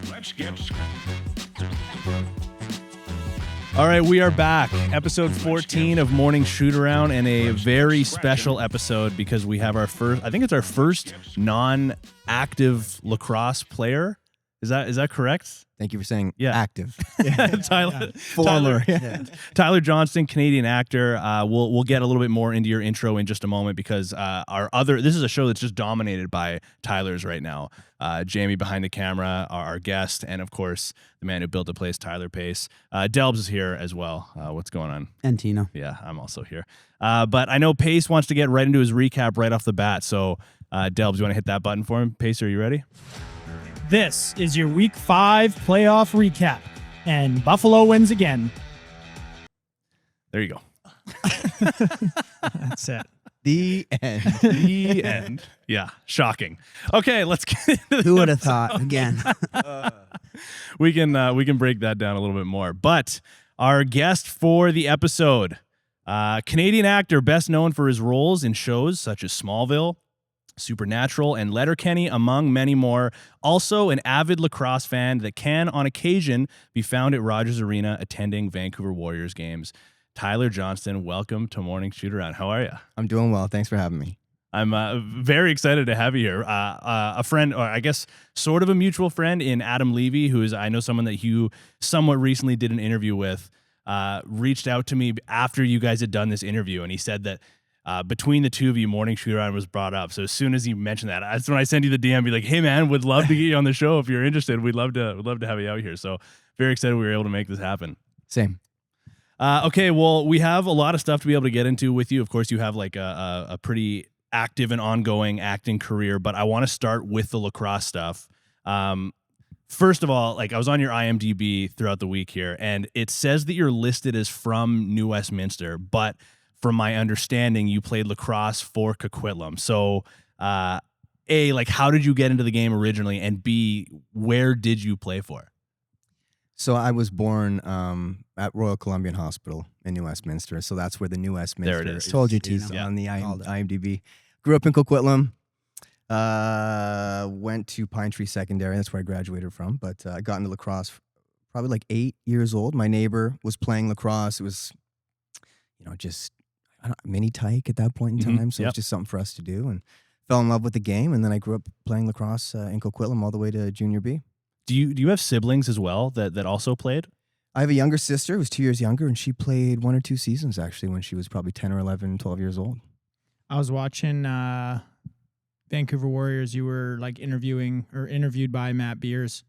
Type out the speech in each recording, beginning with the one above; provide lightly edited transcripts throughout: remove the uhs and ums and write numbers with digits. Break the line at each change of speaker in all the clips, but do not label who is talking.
Let's get
All right, we are back. Episode 14 of Morning Shootaround, and a very special episode because we have our first, I think it's our first non-active lacrosse player. Is that correct?
Thank you for saying
Yeah.
active.
Tyler Johnston, Canadian actor. We'll get a little bit more into your intro in just a moment because this is a show that's just dominated by Tyler's right now. Jamie behind the camera, our guest, and of course the man who built the place, Tyler Pace. Delbs is here as well. What's going on?
And Tino.
Yeah, I'm also here. But I know Pace wants to get right into his recap right off the bat. So Delbs, you want to hit that button for him? Pace, are you ready?
This is your Week 5 playoff recap, and Buffalo wins again.
There you go.
That's it.
The end.
The end. Yeah, shocking. Okay, let's get into
Who would have thought? Again.
we can break that down a little bit more. But our guest for the episode, Canadian actor best known for his roles in shows such as Smallville, Supernatural, and Letterkenny, among many more. Also an avid lacrosse fan that can, on occasion, be found at Rogers Arena attending Vancouver Warriors games. Tyler Johnston, welcome to Morning Shootaround. How are you?
I'm doing well. Thanks for having me.
I'm very excited to have you here. A friend, or I guess sort of a mutual friend in Adam Levy, who is, I know, someone that you somewhat recently did an interview with, reached out to me after you guys had done this interview, and he said that between the two of you, Morning Shootaround was brought up. So as soon as you mentioned that, that's when I sent you the DM, be like, "Hey man, would love to get you on the show if you're interested. We'd love to have you out here." So very excited we were able to make this happen.
Same.
Okay, well, we have a lot of stuff to be able to get into with you. Of course, you have like a pretty active and ongoing acting career, but I want to start with the lacrosse stuff. First of all, like I was on your IMDb throughout the week here, and it says that you're listed as from New Westminster, but from my understanding, you played lacrosse for Coquitlam. So, A, like, how did you get into the game originally? And B, where did you play for?
So I was born at Royal Columbian Hospital in New Westminster. So that's where the New Westminster
There it is.
Told you,
is
Tino.
on the
Called it.
IMDb. Grew up in Coquitlam. Went to Pine Tree Secondary. That's where I graduated from. But I got into lacrosse probably like 8 years old. My neighbor was playing lacrosse. It was, just mini tyke at that point in time. So it was just something for us to do, and fell in love with the game. And then I grew up playing lacrosse in Coquitlam all the way to junior B.
Do you have siblings as well that also played?
I have a younger sister who was 2 years younger, and she played 1 or 2 seasons actually when she was probably 10 or 11, 12 years old.
I was watching Vancouver Warriors. You were like interviewed by Matt Beers.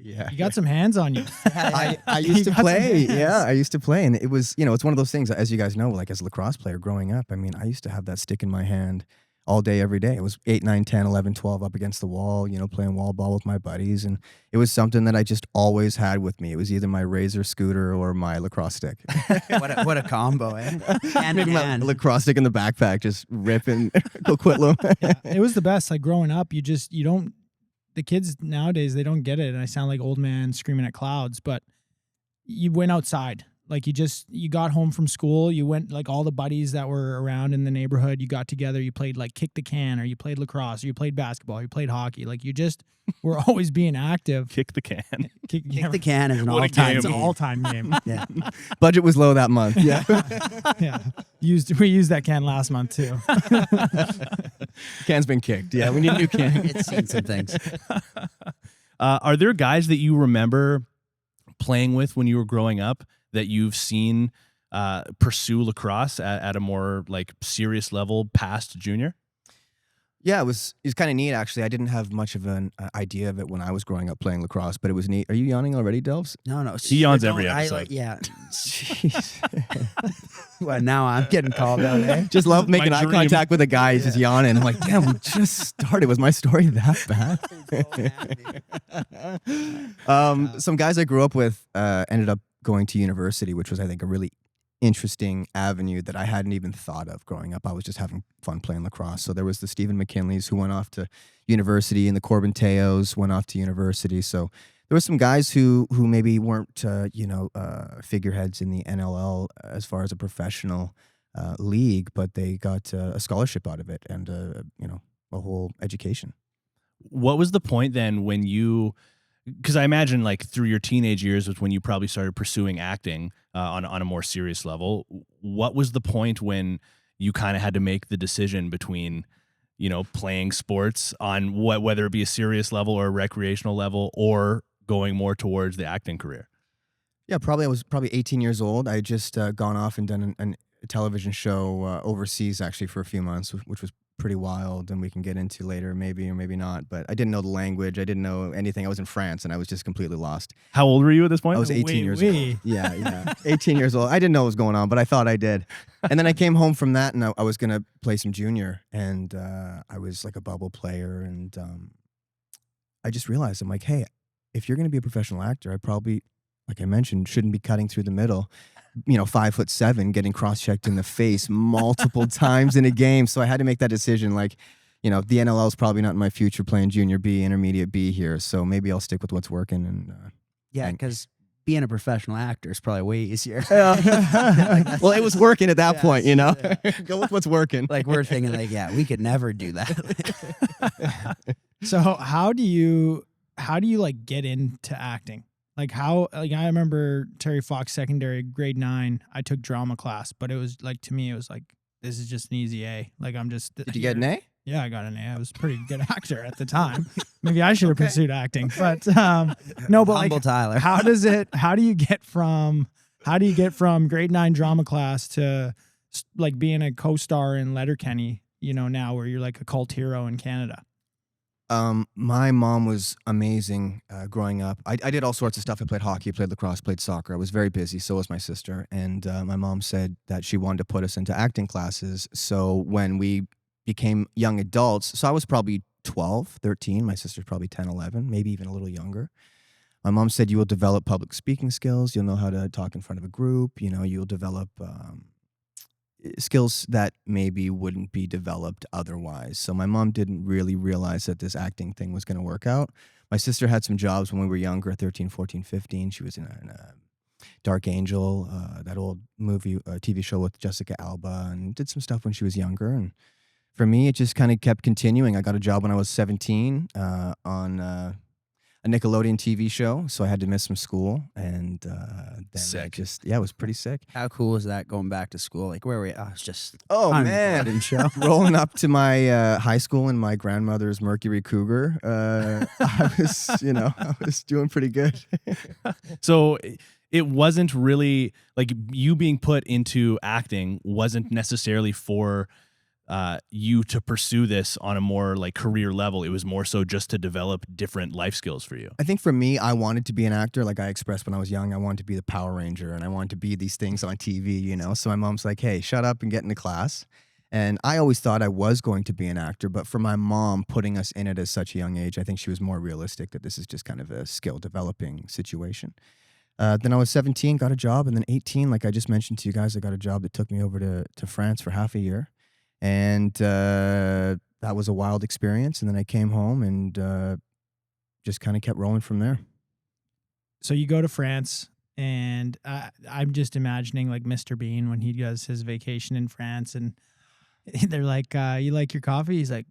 Yeah.
You got some hands on you.
I used to play. Yeah, I used to play. And it was, it's one of those things, as you guys know, like as a lacrosse player growing up, I mean, I used to have that stick in my hand all day, every day. It was 8, 9, 10, 11, 12 up against the wall, playing wall ball with my buddies. And it was something that I just always had with me. It was either my Razor scooter or my lacrosse stick.
What a combo, eh? Hand in
My
hand.
lacrosse stick in the backpack, just ripping Coquitlam.
It was the best. Like growing up, the kids nowadays, they don't get it. And I sound like old man screaming at clouds, but you went outside. Like you got home from school, you went, like all the buddies that were around in the neighborhood, you got together, you played like kick the can, or you played lacrosse, or you played basketball, or you played hockey. Like you just were always being active.
Kick the can.
Kick the can is an
What a
all-time
game.
It's an
game.
all-time game.
Yeah.
Budget was low that month. Yeah.
Yeah. We used that can last month too.
Can's been kicked. Yeah, we need a new can.
It's seen some things.
Are there guys that you remember playing with when you were growing up that you've seen pursue lacrosse at a more like serious level past junior?
Yeah, it was kind of neat, actually. I didn't have much of an idea of it when I was growing up playing lacrosse, but it was neat. Are you yawning already, Delves?
No.
He yawns every
Don't-
episode.
Yeah.
Jeez.
Well, now I'm getting called out, eh?
Just love making
My
eye
dream.
contact with a guy. He's just yawning. I'm like, damn, we just started. Was my story that bad? Some guys I grew up with ended up going to university, which was, I think, a really interesting avenue that I hadn't even thought of growing up. I was just having fun playing lacrosse. So there was the Stephen McKinleys who went off to university, and the Corbin Teos went off to university. So there were some guys who maybe weren't, figureheads in the NLL as far as a professional league, but they got a scholarship out of it and, a whole education.
What was the point then when you because I imagine like through your teenage years was when you probably started pursuing acting on a more serious level. What was the point when you kind of had to make the decision between, you know, playing sports on whether it be a serious level or a recreational level, or going more towards the acting career?
Yeah, I was 18 years old. I had just gone off and done a television show overseas, actually, for a few months, which was pretty wild, and we can get into later, maybe or maybe not. But I didn't know the language. I didn't know anything. I was in France, and I was just completely lost.
How old were you at this point?
I was 18 years old. Yeah. 18 years old. I didn't know what was going on, but I thought I did. And then I came home from that, and I was going to play some junior, and I was like a bubble player, and I just realized, I'm like, hey, if you're going to be a professional actor, I probably, like I mentioned, shouldn't be cutting through the middle. 5'7", getting cross-checked in the face multiple times in a game. So I had to make that decision. Like, the NLL is probably not in my future playing junior B, intermediate B here. So maybe I'll stick with what's working. And
Yeah, because being a professional actor is probably way easier.
well, it was working at that point,
Yeah.
Go with what's working.
Like we're thinking, like, yeah, we could never do that.
So how do you like get into acting? Like I remember Terry Fox secondary, grade 9, I took drama class, but it was like, to me, it was like, this is just an easy A. Like I'm just.
Did you get an A?
Yeah, I got an A. I was a pretty good actor at the time. Maybe I should have pursued acting, but no, but
Humble
like,
Tyler.
how do you get from grade 9 drama class to like being a co-star in Letterkenny, now where you're like a cult hero in Canada?
My mom was amazing growing up. I did all sorts of stuff. I played hockey, played lacrosse, played soccer. I was very busy. So was my sister. And my mom said that she wanted to put us into acting classes. So when we became young adults, so I was probably 12, 13. My sister's probably 10, 11, maybe even a little younger. My mom said, you will develop public speaking skills. You'll know how to talk in front of a group. You'll develop skills that maybe wouldn't be developed otherwise. So my mom didn't really realize that this acting thing was going to work out. My sister had some jobs when we were younger, 13, 14, 15. She was in a Dark Angel, that old movie, TV show with Jessica Alba, and did some stuff when she was younger. And for me, it just kind of kept continuing. I got a job when I was 17 on a Nickelodeon TV show, so I had to miss some school, and then
Sick.
it was pretty sick.
How cool was that going back to school? Like, where were we? Oh, it's just
Man,
show.
rolling up to my high school in my grandmother's Mercury Cougar, I was doing pretty good.
So it wasn't really like you being put into acting wasn't necessarily for you to pursue this on a more like career level. It was more so just to develop different life skills for you.
I think for me, I wanted to be an actor. Like I expressed when I was young, I wanted to be the Power Ranger, and I wanted to be these things on TV, So my mom's like, hey, shut up and get into class. And I always thought I was going to be an actor, but for my mom putting us in it at such a young age, I think she was more realistic that this is just kind of a skill developing situation. Then I was 17, got a job, and then 18, like I just mentioned to you guys, I got a job that took me over to France for half a year. And that was a wild experience. And then I came home and just kind of kept rolling from there.
So you go to France, and I'm just imagining like Mr. Bean when he does his vacation in France, and they're like, you like your coffee? He's like,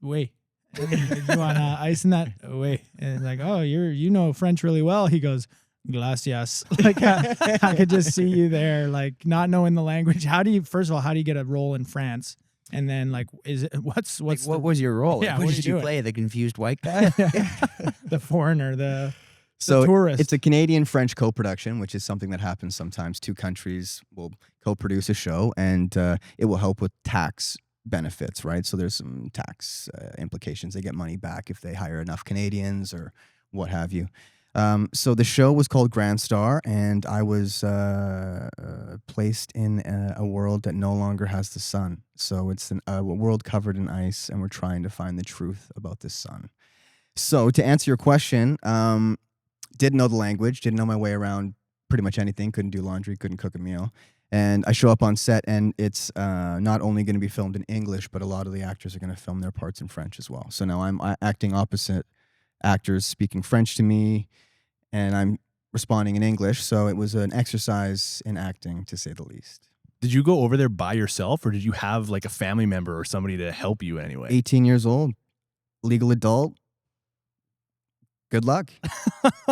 wait. You want ice in that? Wait. And like, oh, you know French really well. He goes, gracias. Like I could just see you there, like not knowing the language. First of all, how do you get a role in France? And then like,
what was your role?
Yeah,
Who
what
did
are you
you play? The confused white guy?
the foreigner, the
So
tourist.
it's a Canadian-French co-production, which is something that happens sometimes. Two countries will co-produce a show, and it will help with tax benefits, right? So there's some tax implications. They get money back if they hire enough Canadians or what have you. So the show was called Grand Star, and I was placed in a world that no longer has the sun. So it's a world covered in ice, and we're trying to find the truth about this sun. So to answer your question, didn't know the language, didn't know my way around pretty much anything, couldn't do laundry, couldn't cook a meal. And I show up on set, and it's not only going to be filmed in English, but a lot of the actors are going to film their parts in French as well. So now I'm acting opposite actors speaking French to me, and I'm responding in English. So it was an exercise in acting, to say the least.
Did you go over there by yourself, or did you have like a family member or somebody to help you in any way?
18 years old, legal adult, Good luck.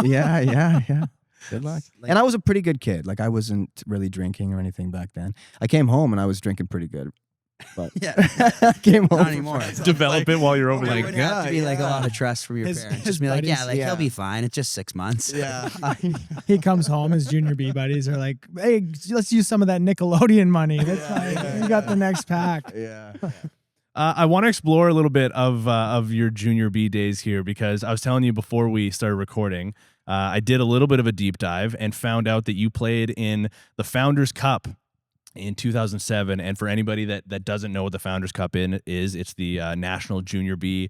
Yeah. Good luck. And I was a pretty good kid. Like I wasn't really drinking or anything back then. I came home and I was drinking pretty good. But
Yeah.
I came home
Not anymore.
Develop it while you're over
There
there.
would have to be like a lot of trust from your
His-
parents.
his
Just be like, yeah,
buddies-
like
yeah.
he'll be fine. It's just 6 months.
Yeah.
He comes home, his junior B buddies are like, hey, let's use some of that Nickelodeon money. That's fine. You got the next pack.
Yeah.
I want to explore a little bit of your junior B days here because I was telling you before we started recording, I did a little bit of a deep dive and found out that you played in the Founders Cup in 2007. And for anybody that doesn't know what the Founders Cup is, it's the National Junior B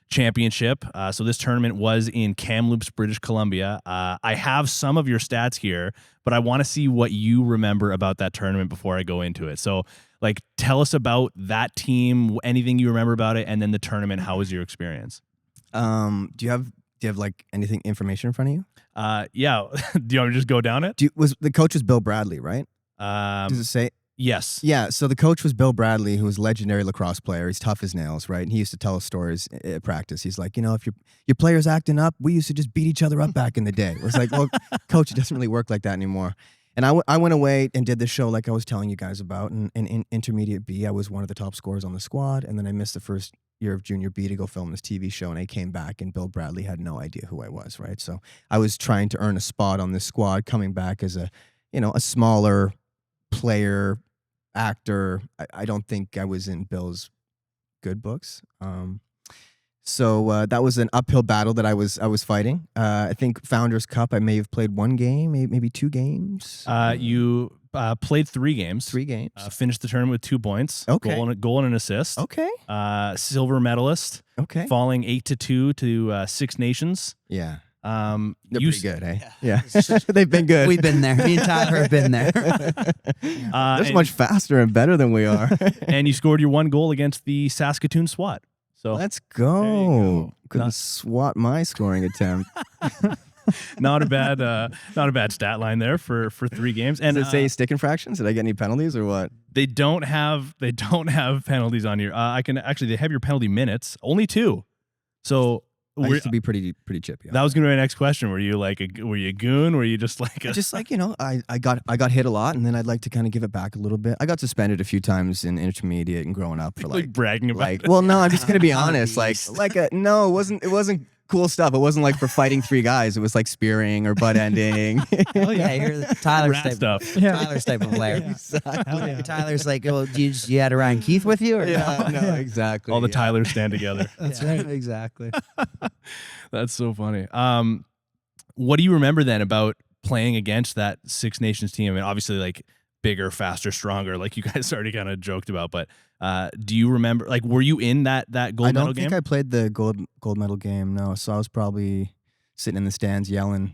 Championship. So this tournament was in Kamloops, British Columbia. I have some of your stats here, but I want to see what you remember about that tournament before I go into it. So, like, tell us about that team, anything you remember about it, and then the tournament. How was your experience?
Do you have like anything information in front of you?
Yeah. Do you want me to just go down it?
Was the coach was Bill Bradley, right? Does it say?
Yes.
Yeah, so the coach was Bill Bradley, who was a legendary lacrosse player. He's tough as nails, right? And he used to tell us stories at practice. He's like, if your player's acting up, we used to just beat each other up back in the day. It was like, well, coach, it doesn't really work like that anymore. And I went away and did this show like I was telling you guys about. And in intermediate B, I was one of the top scorers on the squad. And then I missed the first year of junior B to go film this TV show. And I came back and Bill Bradley had no idea who I was, right? So I was trying to earn a spot on this squad, coming back as a smaller player, actor. I don't think I was in Bill's good books. So that was an uphill battle that I was fighting. I think Founders Cup, I may have played one game, maybe 2 games.
You played 3 games.
3 games.
Finished the tournament with 2 points.
Okay.
Goal and an assist.
Okay.
Silver medalist.
Okay.
Falling 8-2 to Six Nations.
Yeah.
They're
They're pretty good, eh? Yeah. They've been good.
We've been there. Me and Tyler have been there.
They're so much faster and better than we are.
And you scored your 1 goal against the Saskatoon SWAT. So
Let's
There you
go.
go.
Couldn't swat my scoring attempt.
not a bad stat line there for 3 games. And
Does it say stick infractions? Did I get any penalties or what?
they don't have penalties on here. They have your penalty minutes, only 2. So
I used to be pretty chippy.
that was gonna be my next question. Were you a goon? Were you just like
Just like, I got hit a lot, and then I'd like to kind of give it back a little bit. I got suspended a few times in intermediate and growing up for
like bragging about it?
well, no, I'm just gonna be honest.
Jeez.
No, it wasn't cool stuff. It wasn't like for fighting 3 guys. It was like spearing or butt ending.
Hell
Yeah,
yeah.
you're the Tyler's
rat
type.
stuff.
Yeah.
Tyler's type of player.
Hell yeah.
Tyler's like, well, you had a Ryan Keith with you? Or
no, exactly.
All the
yeah.
Tylers stand together.
That's
Yeah,
right.
Exactly.
That's so funny. What do you remember then about playing against that Six Nations team? I mean, obviously, like bigger, faster, stronger, like you guys already kind of joked about. But do you remember? Like, were you in that gold
I
medal
don't think
game?
I played the gold medal game. No, so I was probably sitting in the stands yelling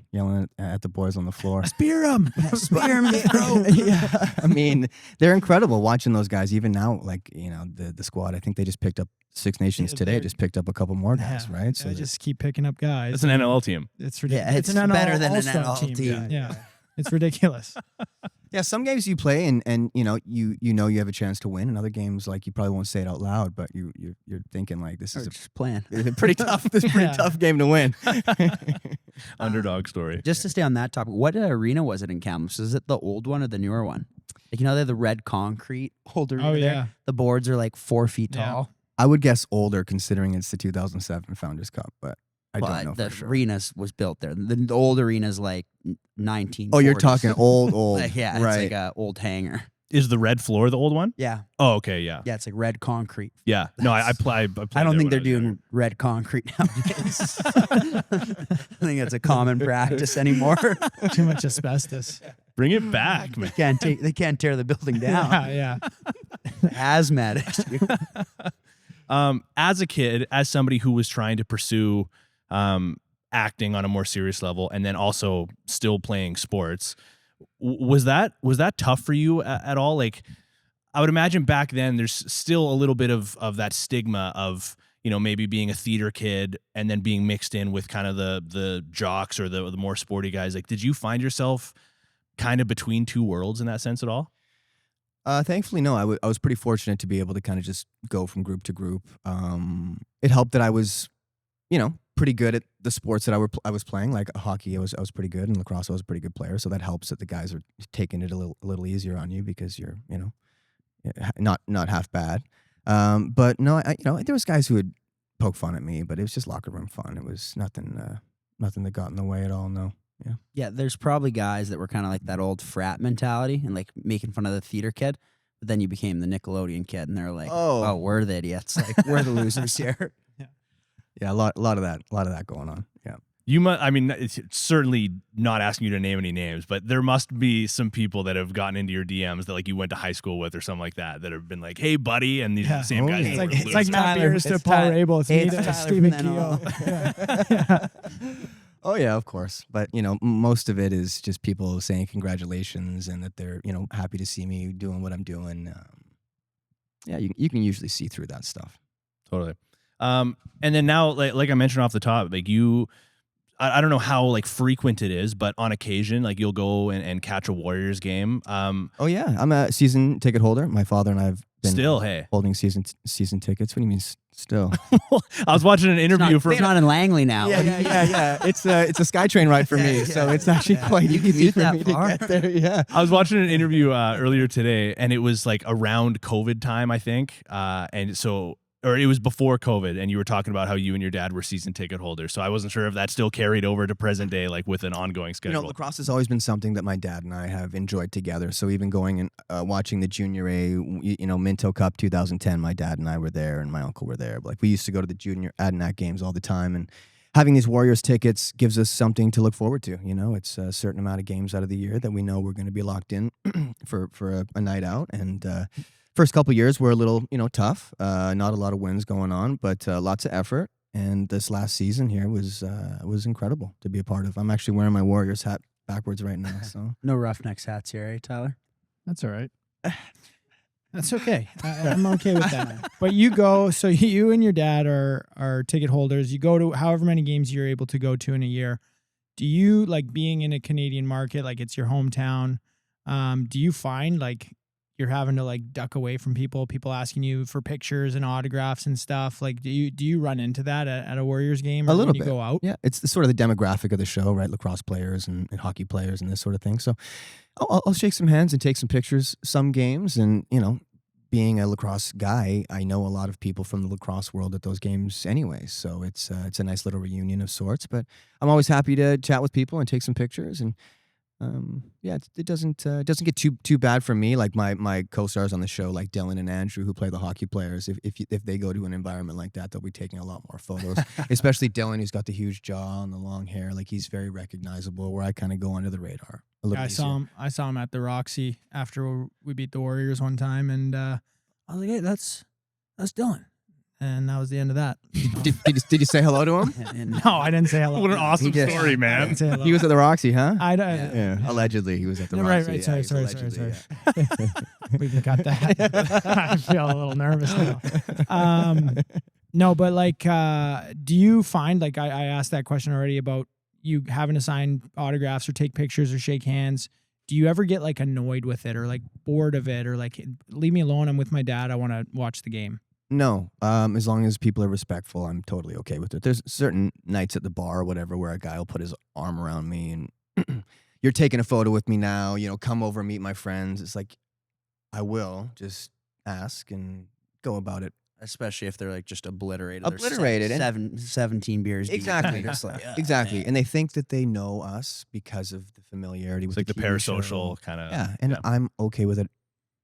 at the boys on the floor.
Spear him.
Spear him in the throat.
Yeah, I mean, they're incredible watching those guys. Even now, like the squad. I think they just picked up Six Nations
Yeah,
today.
they're-
Just picked up a couple more guys, right?
So just keep picking up guys.
It's an NLL team.
It's ridiculous.
Yeah, it's
an NL
better than an
all-star
NL team.
Yeah. It's ridiculous.
yeah, some games you play and you have a chance to win, and other games like you probably won't say it out loud, but you're thinking like this
Or
is
just playing.
a pretty tough. This is a pretty
Yeah.
tough game to win.
Underdog story.
Just to stay on that topic, what arena was it in Kamloops? Is it the old one or the newer one? Like, they have the red concrete older
Oh,
there.
yeah.
The boards are like 4 feet
Yeah.
tall.
I would guess older, considering it's the 2007 Founders Cup, but I
But
don't know
the
for sure.
arena was built there. The old arena's like 19.
Oh, you're talking old.
Like, yeah,
right?
it's like a old hangar.
Is the red floor the old one?
Yeah,
Oh, okay, yeah.
yeah, it's like red concrete.
Yeah. No, I played.
I don't
there
think
when
they're
was
doing
younger.
red concrete nowadays. I think that's a common practice anymore.
Too much asbestos.
Bring it back, man.
They can't tear the building down.
Yeah.
Hazmat issue.
As a kid, as somebody who was trying to pursue acting on a more serious level, and then also still playing sports, was that tough for you at all? Like, I would imagine back then there's still a little bit of that stigma of maybe being a theater kid and then being mixed in with kind of the jocks or the more sporty guys. Like, did you find yourself kind of between 2 worlds in that sense at all?
Thankfully, no. I was pretty fortunate to be able to kind of just go from group to group. It helped that I was, pretty good at the sports that I was playing. Like hockey, I was pretty good, and lacrosse, I was a pretty good player. So that helps that the guys are taking it a little easier on you because you're not half bad. But no, there was guys who would poke fun at me, but it was just locker room fun. It was nothing that got in the way at all. No. Yeah.
Yeah, there's probably guys that were kind of like that old frat mentality and like making fun of the theater kid. But then you became the Nickelodeon kid, and they're like, "Oh, we're the idiots. Like we're the losers here."
Yeah, a lot of that going on. Yeah.
You must. I mean, it's certainly not asking you to name any names, but there must be some people that have gotten into your DMs that like you went to high school with or something like that have been like, "Hey, buddy," and these are the same guys.
It's
that
like
were
it's like
losers.
Matt Beers to Paul Rabel. It's me to
Tyler
Stephen
from
Keogh.
NLL.
Yeah.
Oh yeah, of course. But most of it is just people saying congratulations and that they're happy to see me doing what I'm doing. Yeah, you can usually see through that stuff.
Totally. And then now, like I mentioned off the top, like I don't know how like frequent it is, but on occasion, like you'll go and catch a Warriors game.
Oh yeah, I'm a season ticket holder. My father and I have been
Still, hey.
holding season tickets. What do you mean still?
I was watching an interview
It's not in Langley now.
Yeah. It's a SkyTrain ride for me, so it's actually quite
You
easy
commute
for
that
me
far?
to get there. Yeah.
I was watching an interview earlier today, and it was like around COVID time, I think. Or it was before COVID, and you were talking about how you and your dad were season ticket holders. So I wasn't sure if that still carried over to present day, like with an ongoing schedule.
Lacrosse has always been something that my dad and I have enjoyed together. So even going and watching the Junior A, Minto Cup 2010, my dad and I were there, and my uncle were there. Like we used to go to the Junior Adanac games all the time, and having these Warriors tickets gives us something to look forward to. It's a certain amount of games out of the year that we know we're going to be locked in for a night out, and first couple years were a little, tough. Not a lot of wins going on, but lots of effort. And this last season here was incredible to be a part of. I'm actually wearing my Warriors hat backwards right now. So
No Roughnecks hats here, eh, Tyler?
That's all right. That's okay. I'm okay with that. But so you and your dad are ticket holders. You go to however many games you're able to go to in a year. Do you like being in a Canadian market, like it's your hometown? Do you find like you're having to like duck away from people asking you for pictures and autographs and stuff? Like, do you run into that at a Warriors game or
a little
when you
bit.
go out?
Yeah, it's sort of the demographic of the show, right? Lacrosse players and hockey players and this sort of thing. So I'll shake some hands and take some pictures some games. And, being a lacrosse guy, I know a lot of people from the lacrosse world at those games anyway. So it's a nice little reunion of sorts. But I'm always happy to chat with people and take some pictures. And it doesn't get too bad for me. Like my co-stars on the show, like Dylan and Andrew, who play the hockey players, if they go to an environment like that, they'll be taking a lot more photos. Especially Dylan, who's got the huge jaw and the long hair. Like he's very recognizable. Where I kind of go under the radar a little.
I saw him at the Roxy after we beat the Warriors one time, and I was like, "Hey, that's Dylan." And that was the end of that.
Did you say hello to him?
No, I didn't say hello.
What an awesome story,
I
man.
didn't say hello.
He was at the Roxy, huh?
Yeah.
Allegedly, he was at the
Right,
Roxy.
right. Sorry. We can cut that. I feel a little nervous now. No, but like, do you find, like I asked that question already about you having to sign autographs or take pictures or shake hands. Do you ever get like annoyed with it or like bored of it or like, leave me alone, I'm with my dad, I want to watch the game?
No, as long as people are respectful, I'm totally okay with it. There's certain nights at the bar or whatever where a guy will put his arm around me and you're taking a photo with me now, come over, meet my friends. It's like, I will just ask and go about it.
Especially if they're like just obliterated.
Obliterated.
They're 17 beers deep.
Exactly.
They're just like,
Exactly.
man.
And they think that they know us because of the familiarity with
It's like the
TV show.
parasocial kind of.
Yeah, and I'm okay with it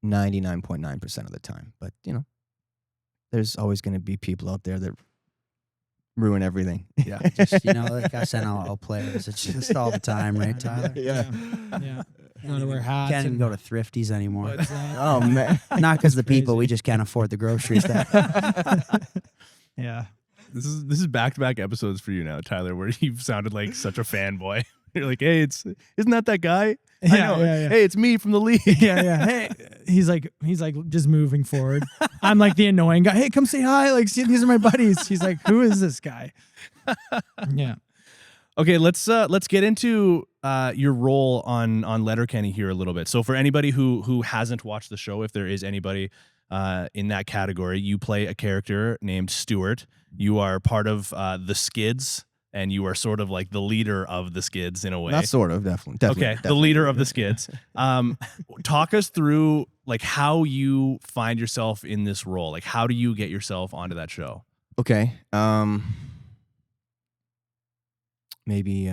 99.9% of the time. But, there's always going to be people out there that ruin everything.
Yeah, just like us NLL players, it's just all the time, right, Tyler?
Yeah. You want to wear hats.
Can't even go to Thrifties anymore.
Oh, man.
Not because the people,
crazy.
we just can't afford the groceries.
Yeah.
This is back-to-back episodes for you now, Tyler, where you've sounded like such a fanboy. You're like, hey, isn't that guy? I know.
Yeah.
Hey, it's me from the league.
Yeah. Hey, he's like just moving forward. I'm like the annoying guy. Hey, come say hi. Like, see, these are my buddies. He's like, who is this guy? Yeah.
Okay, let's get into your role on Letterkenny here a little bit. So for anybody who hasn't watched the show, if there is anybody, in that category. You play a character named Stewart. You are part of the Skids, and you are sort of like the leader of the Skids in a way.
Not sort of, definitely.
Okay, the leader of the Skids. Talk us through like how you find yourself in this role. Like, how do you get yourself onto that show?
Okay. Maybe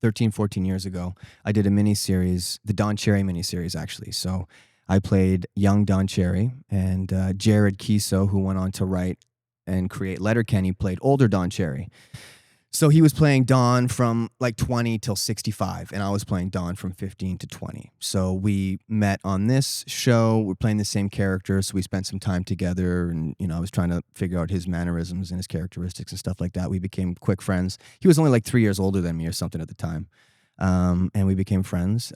13, 14 years ago, I did a miniseries, the Don Cherry miniseries, actually. So I played young Don Cherry, and Jared Kiso, who went on to write and create Letterkenny, played older Don Cherry. So he was playing Don from like 20 till 65, and I was playing Don from 15 to 20. So we met on this show. We're playing the same characters, so we spent some time together, and I was trying to figure out his mannerisms and his characteristics and stuff like that. We became quick friends. He was only like 3 years older than me or something at the time, and we became friends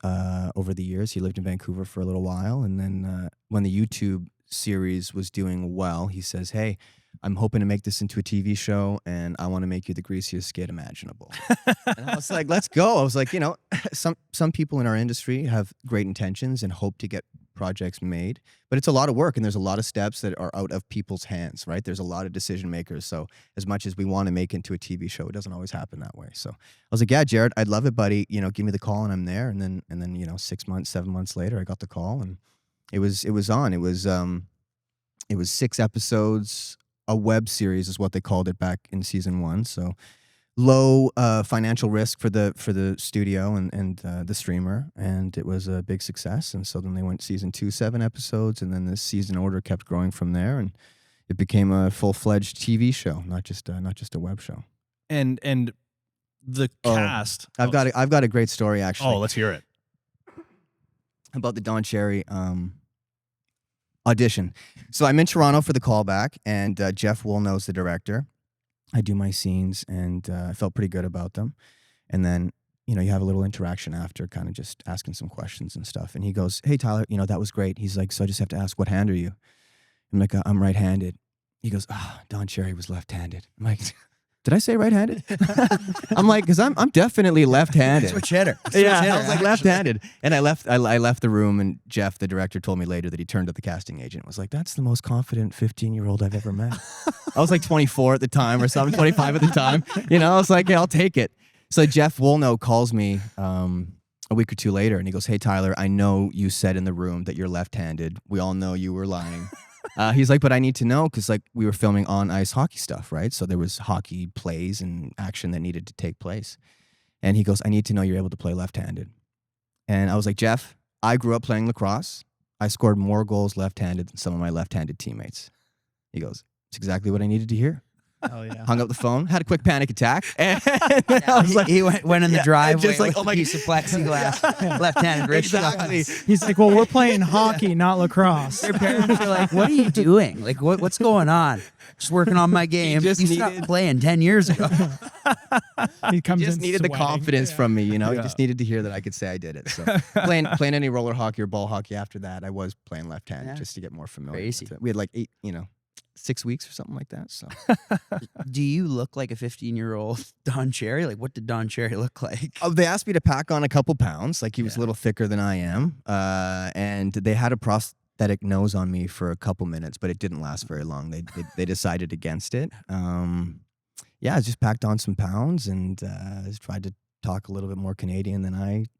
over the years. He lived in Vancouver for a little while, and then when the YouTube series was doing well, he says, "Hey, I'm hoping to make this into a TV show, and I want to make you the greasiest skid imaginable." And I was like, let's go. I was like, some people in our industry have great intentions and hope to get projects made, but it's a lot of work, and there's a lot of steps that are out of people's hands, right? There's a lot of decision makers. So as much as we want to make it into a TV show, it doesn't always happen that way. So I was like, yeah, Jared, I'd love it, buddy. Give me the call, and I'm there. And then 6 months, 7 months later, I got the call, and it was on. It was 6 episodes. A web series is what they called it back in season 1. So low financial risk for the studio and the streamer, and it was a big success. And so then they went season 2, 7 episodes, and then the season order kept growing from there, and it became a full-fledged TV show, not just a web show.
And the cast.
I've got a great story actually.
Oh, let's hear it.
About the Don Cherry audition. So I'm in Toronto for the callback, and Jeff Woolnow's the director. I do my scenes, and I felt pretty good about them. And then, you have a little interaction after, kind of just asking some questions and stuff. And he goes, "Hey, Tyler, that was great." He's like, "So I just have to ask, what hand are you?" I'm like, "I'm right-handed." He goes, Don Cherry was left-handed." I'm like, "Did I say right-handed?" I'm like, because I'm definitely left-handed.
Switch hitter.
Yeah, I was like left-handed, and I left the room, and Jeff, the director, told me later that he turned to the casting agent and was like, "That's the most confident 15-year-old I've ever met." I was like 24 at the time or something, 25 at the time. I was like, "Yeah, I'll take it." So Jeff Woolnow calls me a week or two later, and he goes, "Hey, Tyler, I know you said in the room that you're left-handed. We all know you were lying." He's like, "But I need to know, because like we were filming on ice hockey stuff, right? So there was hockey plays and action that needed to take place." And he goes, "I need to know you're able to play left-handed." And I was like, "Jeff, I grew up playing lacrosse. I scored more goals left-handed than some of my left-handed teammates." He goes, "It's exactly what I needed to hear."
Oh yeah.
Hung up the phone, had a quick panic attack, and I was like,
he went in the driveway,
just like,
with
oh my
a piece of plexiglass, left-handed wrist.
exactly.
He's like, "Well, we're playing hockey, not lacrosse."
Their parents are like, "What are you doing? Like, what's going on?" "Just working on my game."
just
You stopped
needed-
playing 10 years ago.
He comes
Just
in
needed the
sweating.
confidence from me, He
Yeah.
just needed to hear that I could say I did it. So playing any roller hockey or ball hockey after that, I was playing left-handed
Yeah.
just to get more familiar.
Crazy.
With it. We had like 6 weeks or something like that. So
Do you look like a 15-year-old Don Cherry? Like, what did Don Cherry look like?
they asked me to pack on a couple pounds. Like he was a little thicker than I am, and they had a prosthetic nose on me for a couple minutes, but it didn't last very long. They decided against it. I just packed on some pounds and tried to talk a little bit more Canadian than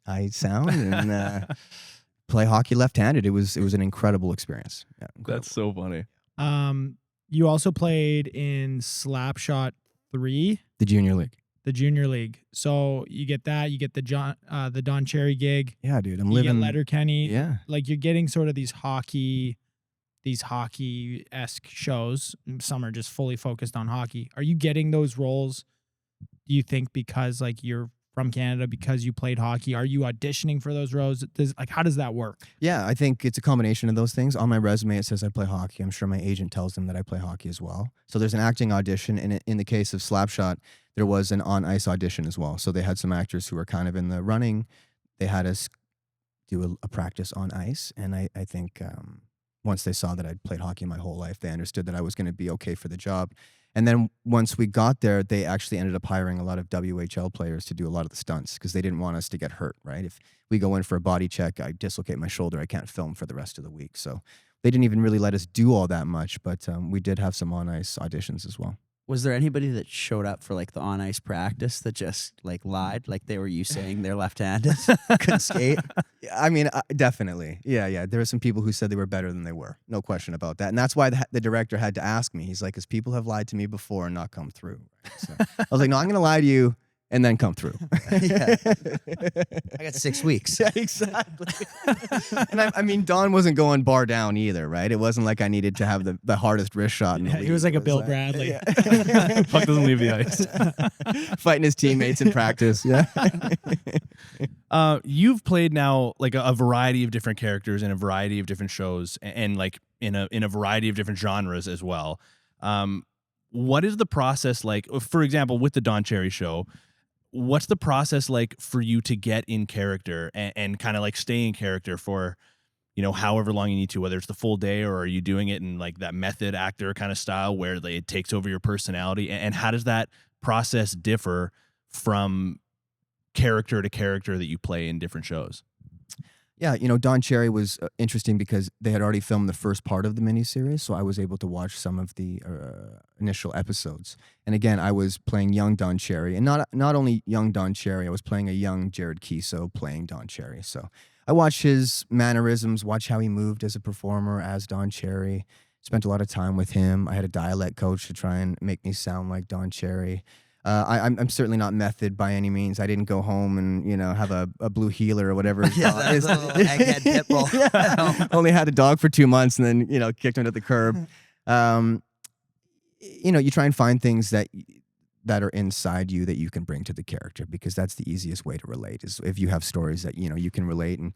I sound, and play hockey left-handed. It was an incredible experience. Yeah, incredible.
That's so funny.
You also played in Slapshot 3,
The junior league.
the junior league. So you get that. You get the Don Cherry gig.
Yeah, dude. I'm
You
living.
get Letterkenny.
Yeah.
Like you're getting sort of these hockey-esque shows. Some are just fully focused on hockey. Are you getting those roles, do you think, because like you're from Canada, because you played hockey? Are you auditioning for those roles? How does that work?
Yeah, I think it's a combination of those things. On my resume, it says I play hockey. I'm sure my agent tells them that I play hockey as well. So there's an acting audition, and in the case of Slapshot, there was an on-ice audition as well. So they had some actors who were kind of in the running. They had us do a practice on ice, and I think once they saw that I'd played hockey my whole life, they understood that I was going to be okay for the job. And then once we got there, they actually ended up hiring a lot of WHL players to do a lot of the stunts because they didn't want us to get hurt, right? If we go in for a body check, I dislocate my shoulder, I can't film for the rest of the week. So they didn't even really let us do all that much, but we did have some on-ice auditions as well.
Was there anybody that showed up for like the on ice practice that just like lied, like they were you saying they're left-handed, couldn't skate?
I mean, definitely. Yeah. There were some people who said they were better than they were. No question about that. And that's why the director had to ask me. He's like, because people have lied to me before and not come through. Right? So I was like, no, I'm going to lie to you and then come through.
Yeah. I got 6 weeks.
Yeah, exactly. And I mean, Don wasn't going bar down either, right? It wasn't like I needed to have the hardest wrist shot in the league.
He was like a Bill Bradley.
Yeah.
Puck doesn't leave the ice.
Fighting his teammates in practice. Yeah.
You've played now like a variety of different characters in a variety of different shows, and like in a variety of different genres as well. What is the process like? For example, with the Don Cherry Show, what's the process like for you to get in character and kind of like stay in character for, however long you need to, whether it's the full day, or are you doing it in like that method actor kind of style where it takes over your personality? And how does that process differ from character to character that you play in different shows?
Yeah, Don Cherry was interesting because they had already filmed the first part of the miniseries, so I was able to watch some of the initial episodes. And again, I was playing young Don Cherry, and not only young Don Cherry, I was playing a young Jared Kiso playing Don Cherry. So I watched his mannerisms, watched how he moved as a performer as Don Cherry. Spent a lot of time with him. I had a dialect coach to try and make me sound like Don Cherry. I'm certainly not method by any means. I didn't go home and have a blue healer or whatever.
Yeah, that's a little egghead pit bull.
Yeah. Only had a dog for 2 months and then kicked him to the curb. You try and find things that are inside you that you can bring to the character, because that's the easiest way to relate, is if you have stories that you can relate. And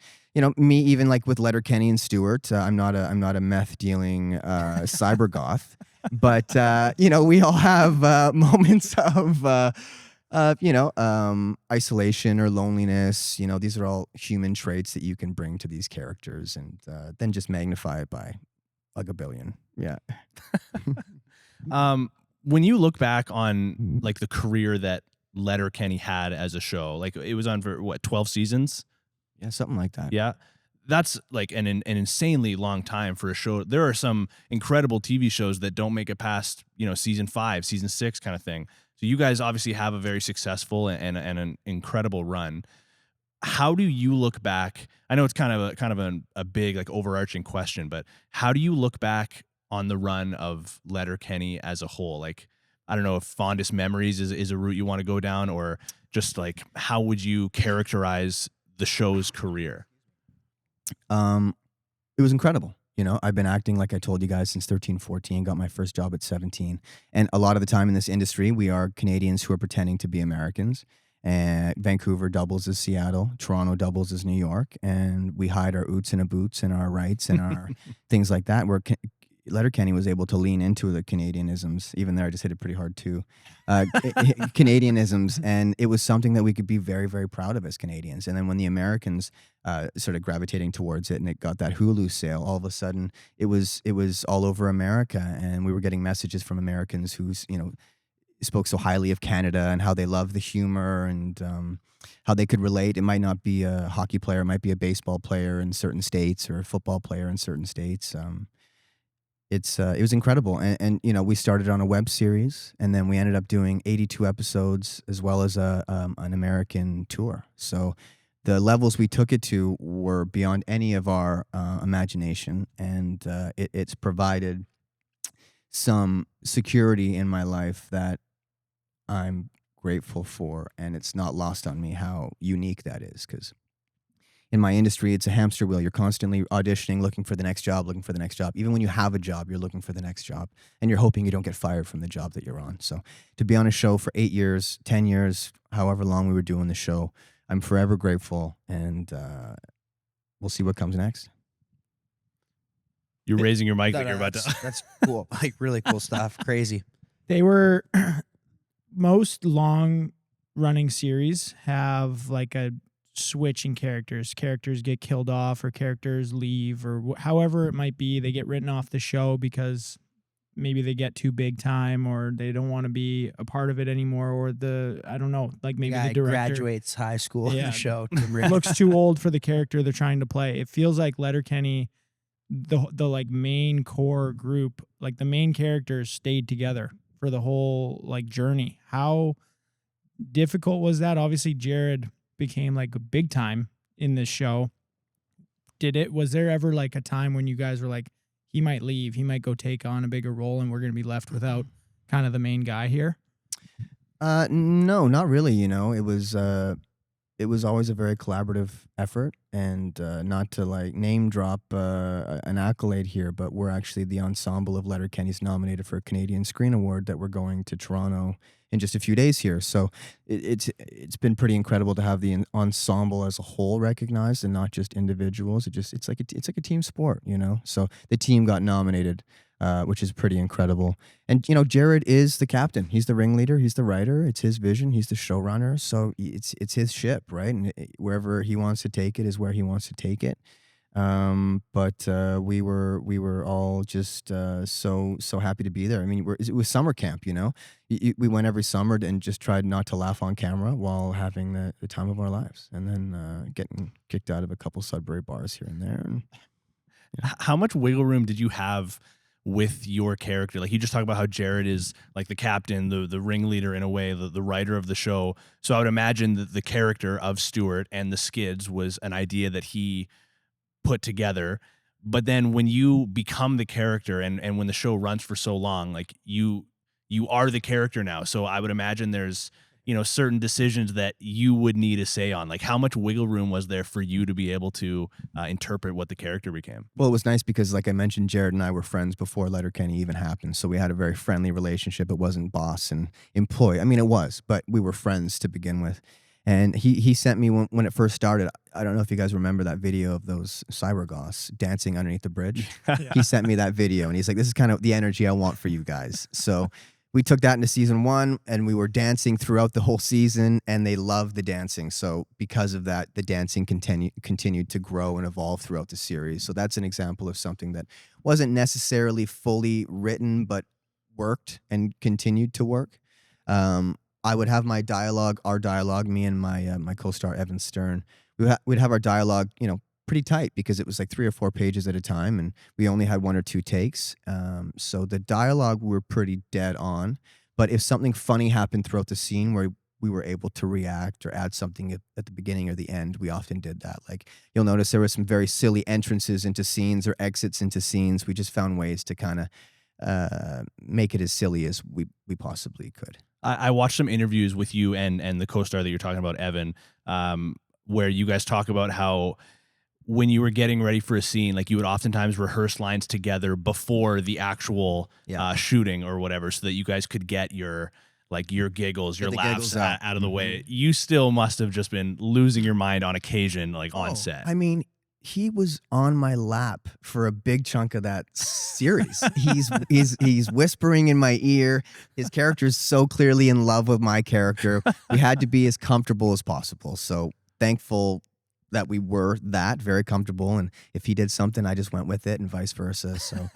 me, even like with Letterkenny and Stewart, I'm not a meth dealing cyber goth. But we all have moments of isolation or loneliness. These are all human traits that you can bring to these characters, and then just magnify it by like a billion. Yeah.
When you look back on like the career that Letterkenny had as a show, like it was on for 12 seasons?
Yeah, something like that.
Yeah. That's like an insanely long time for a show. There are some incredible TV shows that don't make it past, season 5, season 6 kind of thing. So you guys obviously have a very successful and an incredible run. How do you look back? I know it's kind of a big like overarching question, but how do you look back on the run of Letterkenny as a whole? Like, I don't know if fondest memories is a route you want to go down, or just like, how would you characterize the show's career?
It was incredible. I've been acting, like I told you guys, since 13, 14, got my first job at 17. And a lot of the time in this industry, we are Canadians who are pretending to be Americans. And Vancouver doubles as Seattle, Toronto doubles as New York, and we hide our oots and a boots and our rights and our things like that. Letterkenny was able to lean into the Canadianisms. Even there, I just hit it pretty hard too. Canadianisms, and it was something that we could be very, very proud of as Canadians. And then when the Americans started gravitating towards it, and it got that Hulu sale, all of a sudden it was all over America, and we were getting messages from Americans who spoke so highly of Canada and how they love the humor and how they could relate. It might not be a hockey player, it might be a baseball player in certain states or a football player in certain states. It was incredible, and we started on a web series, and then we ended up doing 82 episodes as well as an American tour. So the levels we took it to were beyond any of our imagination, and it's provided some security in my life that I'm grateful for, and it's not lost on me how unique that is, because in my industry, it's a hamster wheel. You're constantly auditioning, looking for the next job. Even when you have a job, you're looking for the next job, and you're hoping you don't get fired from the job that you're on. So to be on a show for 8 years, 10 years, however long we were doing the show, I'm forever grateful, and we'll see what comes next.
You're raising your mic like you're about to.
That's cool. Like really cool stuff. Crazy.
They were most long-running series have like a switch in characters. Characters get killed off, or characters leave, or however it might be. They get written off the show because maybe they get too big time, or they don't want to be a part of it anymore, or I don't know, like maybe
guy
the director
graduates high school in the show.
looks too old for the character they're trying to play. It feels like Letterkenny, the like main core group, like the main characters stayed together for the whole like journey. How difficult was that? Obviously, Jared became like a big time in this show. Was there ever like a time when you guys were like, he might leave, he might go take on a bigger role, and we're going to be left without kind of the main guy here?
No, not really. You know, it was always a very collaborative effort, and not to like name drop an accolade here, but we're actually the ensemble of Letterkenny's nominated for a Canadian Screen Award that we're going to Toronto in just a few days here. So it's been pretty incredible to have the ensemble as a whole recognized and not just individuals. It's like a team sport, you know. So the team got nominated, which is pretty incredible. And you know, Jared is the captain. He's the ringleader. He's the writer. It's his vision. He's the showrunner. So it's his ship, right? And wherever he wants to take it is where he wants to take it. But we were all just so happy to be there. I mean, it was summer camp, you know. We went every summer and just tried not to laugh on camera while having the time of our lives, and then getting kicked out of a couple Sudbury bars here and there. And,
you know. How much wiggle room did you have with your character? Like, you just talk about how Jared is like the captain, the ringleader in a way, the writer of the show. So I would imagine that the character of Stewart and the Skids was an idea that he put together. But then when you become the character and when the show runs for so long, like you are the character now. So I would imagine there's, you know, certain decisions that you would need a say on. Like, how much wiggle room was there for you to be able to interpret what the character became?
Well, it was nice because, like I mentioned, Jared and I were friends before Letterkenny even happened. So we had a very friendly relationship. It wasn't boss and employee. I mean, it was, but we were friends to begin with. And he sent me when it first started. I don't know if you guys remember that video of those cybergoths dancing underneath the bridge. Yeah. He sent me that video, and he's like, "This is kind of the energy I want for you guys." So we took that into season 1, and we were dancing throughout the whole season, and they loved the dancing. So because of that, the dancing continued to grow and evolve throughout the series. So that's an example of something that wasn't necessarily fully written, but worked and continued to work. I would have our dialogue, me and my co-star Evan Stern. We'd have our dialogue, you know, pretty tight because it was like 3 or 4 pages at a time, and we only had 1 or 2 takes. So the dialogue were pretty dead on. But if something funny happened throughout the scene where we were able to react or add something at the beginning or the end, we often did that. Like, you'll notice there were some very silly entrances into scenes or exits into scenes. We just found ways to kind of make it as silly as we possibly could.
I watched some interviews with you and the co-star that you're talking about, Evan, where you guys talk about how when you were getting ready for a scene, like, you would oftentimes rehearse lines together before the actual shooting or whatever, so that you guys could get your giggles, your laughs out of the way. You still must have just been losing your mind on occasion, like on set.
I mean, he was on my lap for a big chunk of that series. He's whispering in my ear. His character is so clearly in love with my character. We had to be as comfortable as possible. So thankful that we were very comfortable. And if he did something, I just went with it, and vice versa. So,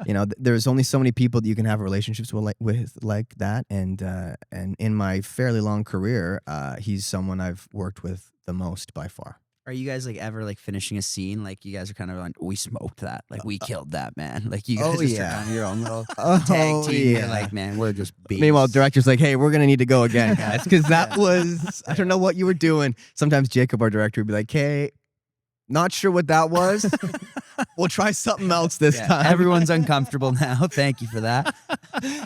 you know, there's only so many people that you can have relationships with like that. And in my fairly long career, he's someone I've worked with the most by far.
Are you guys like ever like finishing a scene? Like, you guys are kind of like, we smoked that. Like, we killed that, man. Like, you guys just are on your own little tag team. You're like, man, we're just beasts.
Meanwhile, director's like, hey, we're going to need to go again, guys. Because that was, I don't know what you were doing. Sometimes Jacob, our director, would be like, hey, not sure what that was. We'll try something else this time.
Everyone's uncomfortable now. Thank you for that.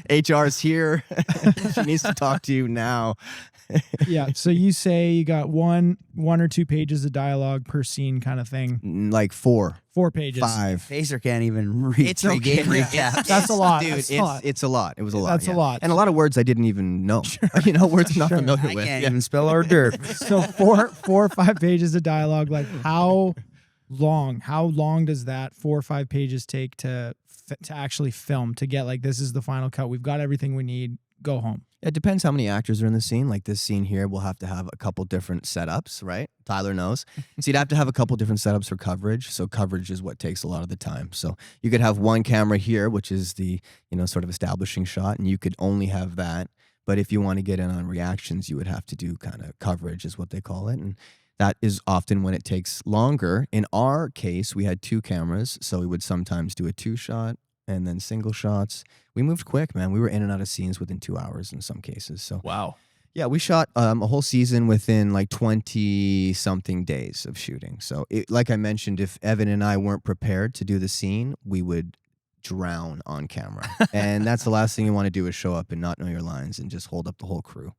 HR's here. She needs to talk to you now.
Yeah. So you say you got one or 2 pages of dialogue per scene kind of thing.
Like 4.
4 pages.
5.
Facer can't even read. It's okay. Game recaps.
That's a lot.
Dude, it's a lot. It was a lot.
That's a lot.
And a lot of words I didn't even know. Sure. You know, words I'm not familiar with.
I can't even spell hors d'oeuvre.
So 4 or 5 pages of dialogue. Like, how long does that 4 or 5 pages take to actually film, to get like, this is the final cut, we've got everything we need, go home.
It depends how many actors are in the scene. Like this scene here, we'll have to have a couple different setups, right? Tyler knows. So you'd have to have a couple different setups for coverage. So coverage is what takes a lot of the time. So you could have one camera here, which is the, sort of establishing shot, and you could only have that. But if you want to get in on reactions, you would have to do kind of coverage is what they call it. And that is often when it takes longer. In our case, we had 2 cameras. So we would sometimes do a 2-shot and then single shots. We moved quick, man. We were in and out of scenes within 2 hours in some cases. So
Wow.
yeah, we shot a whole season within like 20-something days of shooting. So like I mentioned, if Evan and I weren't prepared to do the scene, we would drown on camera. And that's the last thing you want to do is show up and not know your lines and just hold up the whole crew.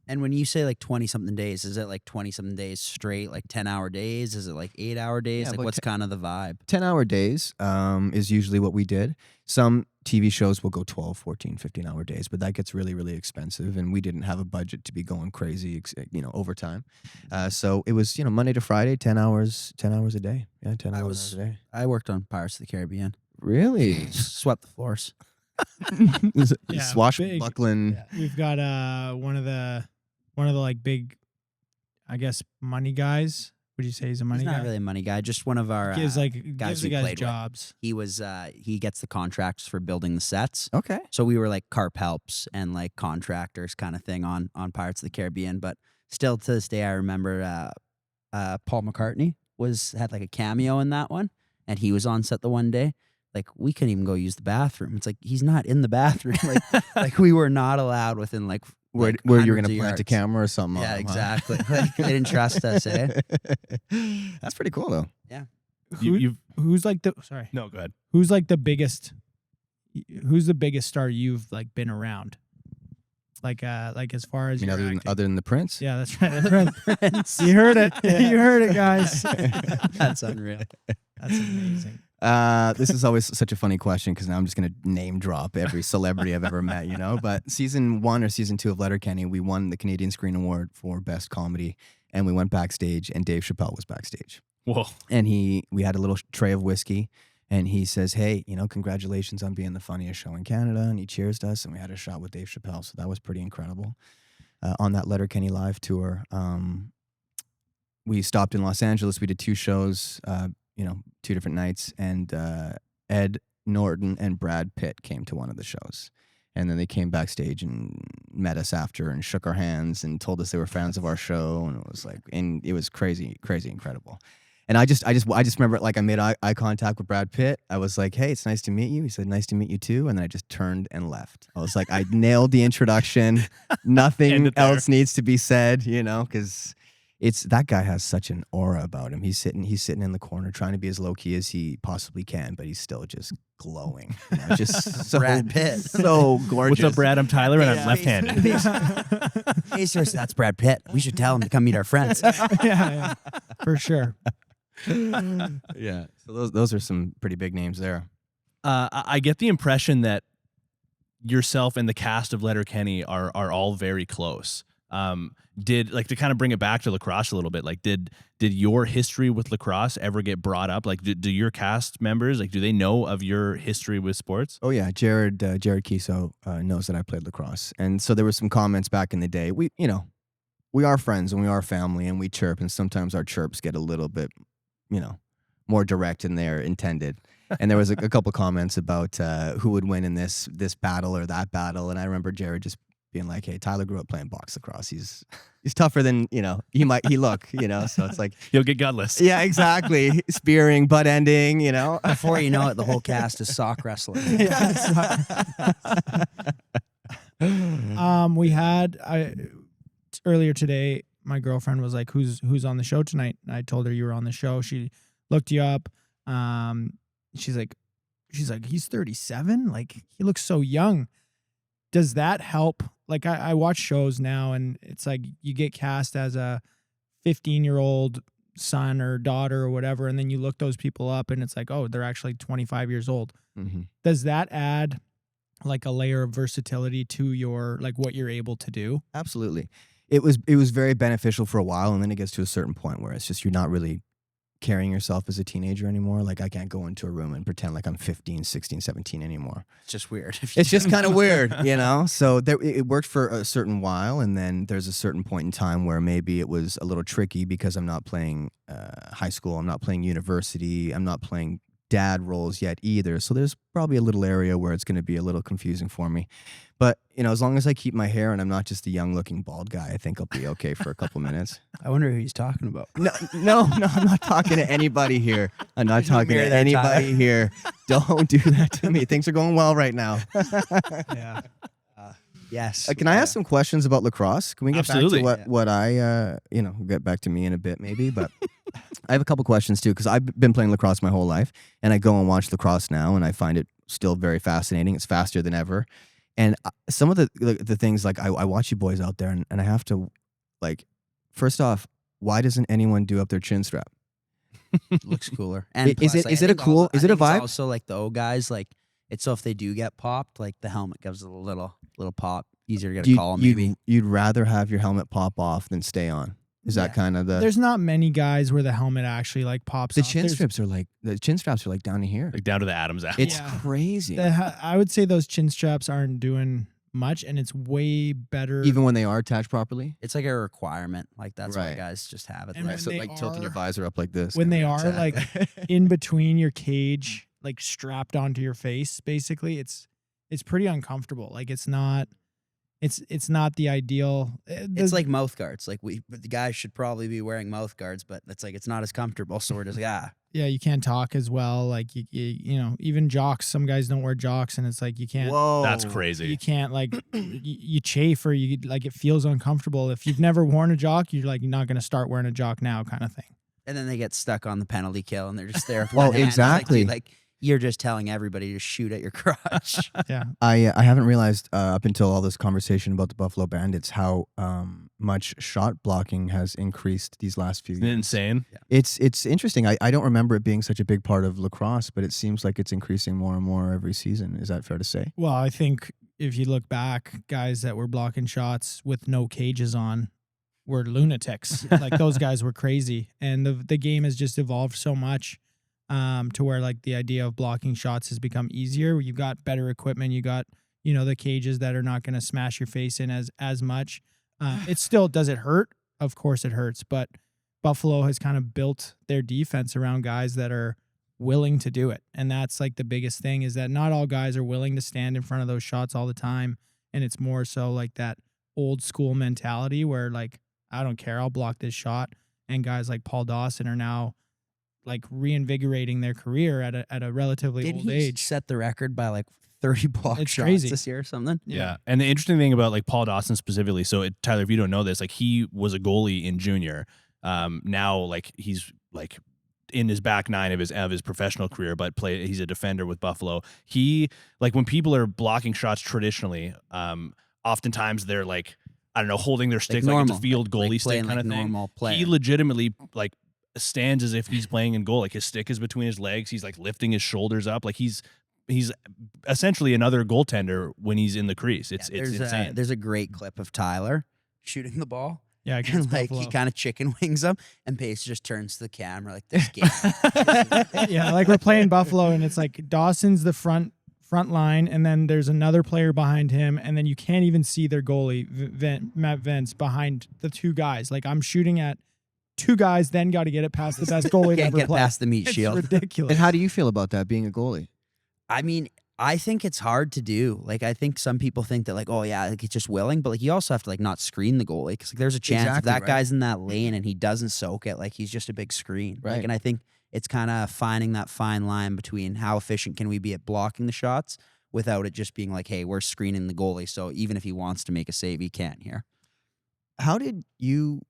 And when you say like 20-something days, is it like 20-something days straight, like 10-hour days? Is it like 8-hour days?
Yeah,
like what's kind of the vibe?
10-hour days is usually what we did. Some TV shows will go 12, 14, 15-hour days, but that gets really, really expensive. And we didn't have a budget to be going crazy, overtime. So it was, Monday to Friday, 10 hours a day. Yeah, 10 hours a day.
I worked on Pirates of the Caribbean.
Really?
Swept the floors.
Yeah,
Swashbuckling.
Yeah. We've got one of the like big, I guess, money guys. Would you say he's a money
He's
guy?
not really a money guy. Just one of our
gives
guys
the
we
guys
played
jobs.
with. He gets the contracts for building the sets.
Okay.
So we were like carp helps and like contractors kind of thing on Pirates of the Caribbean. But still to this day, I remember Paul McCartney had like a cameo in that one, and he was on set the one day. Like we couldn't even go use the bathroom. It's like he's not in the bathroom. Like we were not allowed within like
where you were going to plant a camera or something.
Yeah,
on them,
exactly. Like, they didn't trust us, eh?
That's pretty cool though.
Yeah.
Who's like the sorry?
No, go ahead.
Who's like the biggest? Who's the biggest star you've like been around? Like as far as
other than the Prince?
Yeah, that's right. Prince. You heard it. You heard it, guys.
That's unreal.
That's amazing.
This is always such a funny question because now I'm just going to name drop every celebrity I've ever met, But season 1 or season 2 of Letterkenny, we won the Canadian Screen Award for Best Comedy, and we went backstage, and Dave Chappelle was backstage.
Whoa.
And we had a little tray of whiskey, and he says, hey, congratulations on being the funniest show in Canada, and he cheers to us, and we had a shot with Dave Chappelle, so that was pretty incredible. On that Letterkenny live tour, we stopped in Los Angeles. We did 2 shows, 2 different nights, and Ed Norton and Brad Pitt came to one of the shows. And then they came backstage and met us after and shook our hands and told us they were fans of our show. And it was crazy, crazy incredible. And I just remember I made eye contact with Brad Pitt. I was like, hey, it's nice to meet you. He said, nice to meet you too. And then I just turned and left. I was like, I nailed the introduction. Nothing else needs to be said, because that guy has such an aura about him. He's sitting in the corner trying to be as low key as he possibly can, but he's still just glowing. Just so
Brad Pitt.
So gorgeous.
What's up, Brad? I'm Tyler, and I'm left-handed.
Hey, sir, that's Brad Pitt. We should tell him to come meet our friends.
yeah, for sure.
Yeah. So those are some pretty big names there.
I get the impression that yourself and the cast of Letterkenny are all very close. To kind of bring it back to lacrosse a little bit, did your history with lacrosse ever get brought up? Do your cast members, do they know of your history with sports?
Oh yeah, Jared Kiso knows that I played lacrosse, and so there were some comments back in the day. We are friends and we are family, and we chirp, and sometimes our chirps get a little bit, more direct than they're intended. And there was a couple comments about who would win in this battle or that battle, and I remember Jared just being like, hey, Tyler grew up playing box lacrosse. He's tougher than, he look, so it's like.
He'll get gutless.
Yeah, exactly. Spearing, butt ending,
Before you know it, the whole cast is sock wrestling.
We had earlier today, my girlfriend was like, who's on the show tonight? And I told her you were on the show. She looked you up. She's like, he's 37? He looks so young. Does that help? I watch shows now, and it's like you get cast as a 15-year-old son or daughter or whatever, and then you look those people up, and it's like, oh, they're actually 25 years old.
Mm-hmm.
Does that add a layer of versatility to your what you're able to do?
Absolutely. It was very beneficial for a while, and then it gets to a certain point where it's just you're not really carrying yourself as a teenager anymore. Like I can't go into a room and pretend like I'm 15, 16, 17 anymore.
It's just weird.
It's just kind of weird, you know? So it worked for a certain while, and then there's a certain point in time where maybe it was a little tricky because I'm not playing high school, I'm not playing university, I'm not playing dad roles yet either. So there's probably a little area where it's going to be a little confusing for me. But, you know, as long as I keep my hair and I'm not just a young-looking bald guy, I think I'll be okay for a couple minutes.
I wonder who he's talking about.
No, I'm not talking to anybody here. I'm not talking to anybody here. Don't do that to me. Things are going well right now.
Yeah.
Yes.
Can I ask some questions about lacrosse? Can we get
Absolutely.
back to what I, get back to me in a bit maybe, but I have a couple questions too, because I've been playing lacrosse my whole life, and I go and watch lacrosse now, and I find it still very fascinating. It's faster than ever. And some of the things, like I watch you boys out there, and I have to, like, first off, why doesn't anyone do up their chin strap?
Looks cooler. And
Is it a vibe?
Also, like the old guys, like it's so if they do get popped, like the helmet gives it a little pop. Easier to get a call, maybe.
You'd rather have your helmet pop off than stay on. Is that kind of the?
There's not many guys where the helmet actually like pops off.
The chin straps are like down to here.
Like down to the Adam's apple.
It's crazy.
I would say those chin straps aren't doing much, and it's way better.
Even when they are attached properly?
It's like a requirement. Like that's why
Right.
guys just have it.
And
Like,
when
So
they
like tilting your
are-
visor up like this.
when they are like
Exactly.
in between your cage, like strapped onto your face, basically, it's pretty uncomfortable. Like it's not the ideal.
it's like mouth guards. Like the guys should probably be wearing mouth guards, but it's like it's not as comfortable. So we're just like
yeah, you can't talk as well. Like you know, even jocks. Some guys don't wear jocks, and it's like you can't.
Whoa.
That's crazy.
You can't like you chafe, or you like it feels uncomfortable. If you've never worn a jock, you're like not gonna start wearing a jock now, kind of thing.
And then they get stuck on the penalty kill, and they're just there. With
Well,
one hand. It's like,
exactly.
dude, like you're just telling everybody to shoot at your crotch.
Yeah,
I haven't realized up until all this conversation about the Buffalo Bandits how much shot blocking has increased these last few
Isn't it
years.
insane?
It's interesting. I don't remember it being such a big part of lacrosse, but it seems like it's increasing more and more every season. Is that fair to say?
well, I think if you look back, guys that were blocking shots with no cages on were lunatics. Like those guys were crazy, and the game has just evolved so much to where like the idea of blocking shots has become easier. You've got better equipment. You got the cages that are not going to smash your face in as much. It still does it hurt? Of course it hurts, but Buffalo has kind of built their defense around guys that are willing to do it, and that's like the biggest thing is that not all guys are willing to stand in front of those shots all the time, and it's more so like that old school mentality where like I don't care, I'll block this shot. And guys like Paul Dawson are now like reinvigorating their career at a relatively
Didn't
old
he
age.
set the record by like 30 block
It's
shots
crazy.
this year or something?
Yeah. And the interesting thing about like Paul Dawson specifically, so Tyler, if you don't know this, like he was a goalie in junior. Now like he's like in his back nine of his professional career, but he's a defender with Buffalo. He like when people are blocking shots traditionally, oftentimes they're like, I don't know, holding their stick like it's a field goalie
like
stick
playing
kind
like
of thing.
normal player.
He legitimately like stands as if he's playing in goal. Like his stick is between his legs. He's like lifting his shoulders up. Like he's essentially another goaltender when he's in the crease. It's insane.
There's a great clip of Tyler shooting the ball.
Yeah,
And
against
like
Buffalo.
he kind of chicken wings him, and Pace just turns to the camera like this game.
Yeah, like we're playing Buffalo, and it's like Dawson's the front line, and then there's another player behind him, and then you can't even see their goalie, Matt Vence, behind the two guys. Like I'm shooting at two guys, then got to get it past the best goalie to
Can't
ever
get
play.
past the meat
It's
shield.
ridiculous.
And how do you feel about that, being a goalie?
I mean, I think it's hard to do. Like, I think some people think that, like, oh yeah, like it's just willing, but like you also have to like not screen the goalie because like there's a chance if
Exactly,
that
right.
guy's in that lane and he doesn't soak it, like he's just a big screen.
Right.
Like, and I think it's kind of finding that fine line between how efficient can we be at blocking the shots without it just being like, hey, we're screening the goalie, so even if he wants to make a save, he can't here.
How did you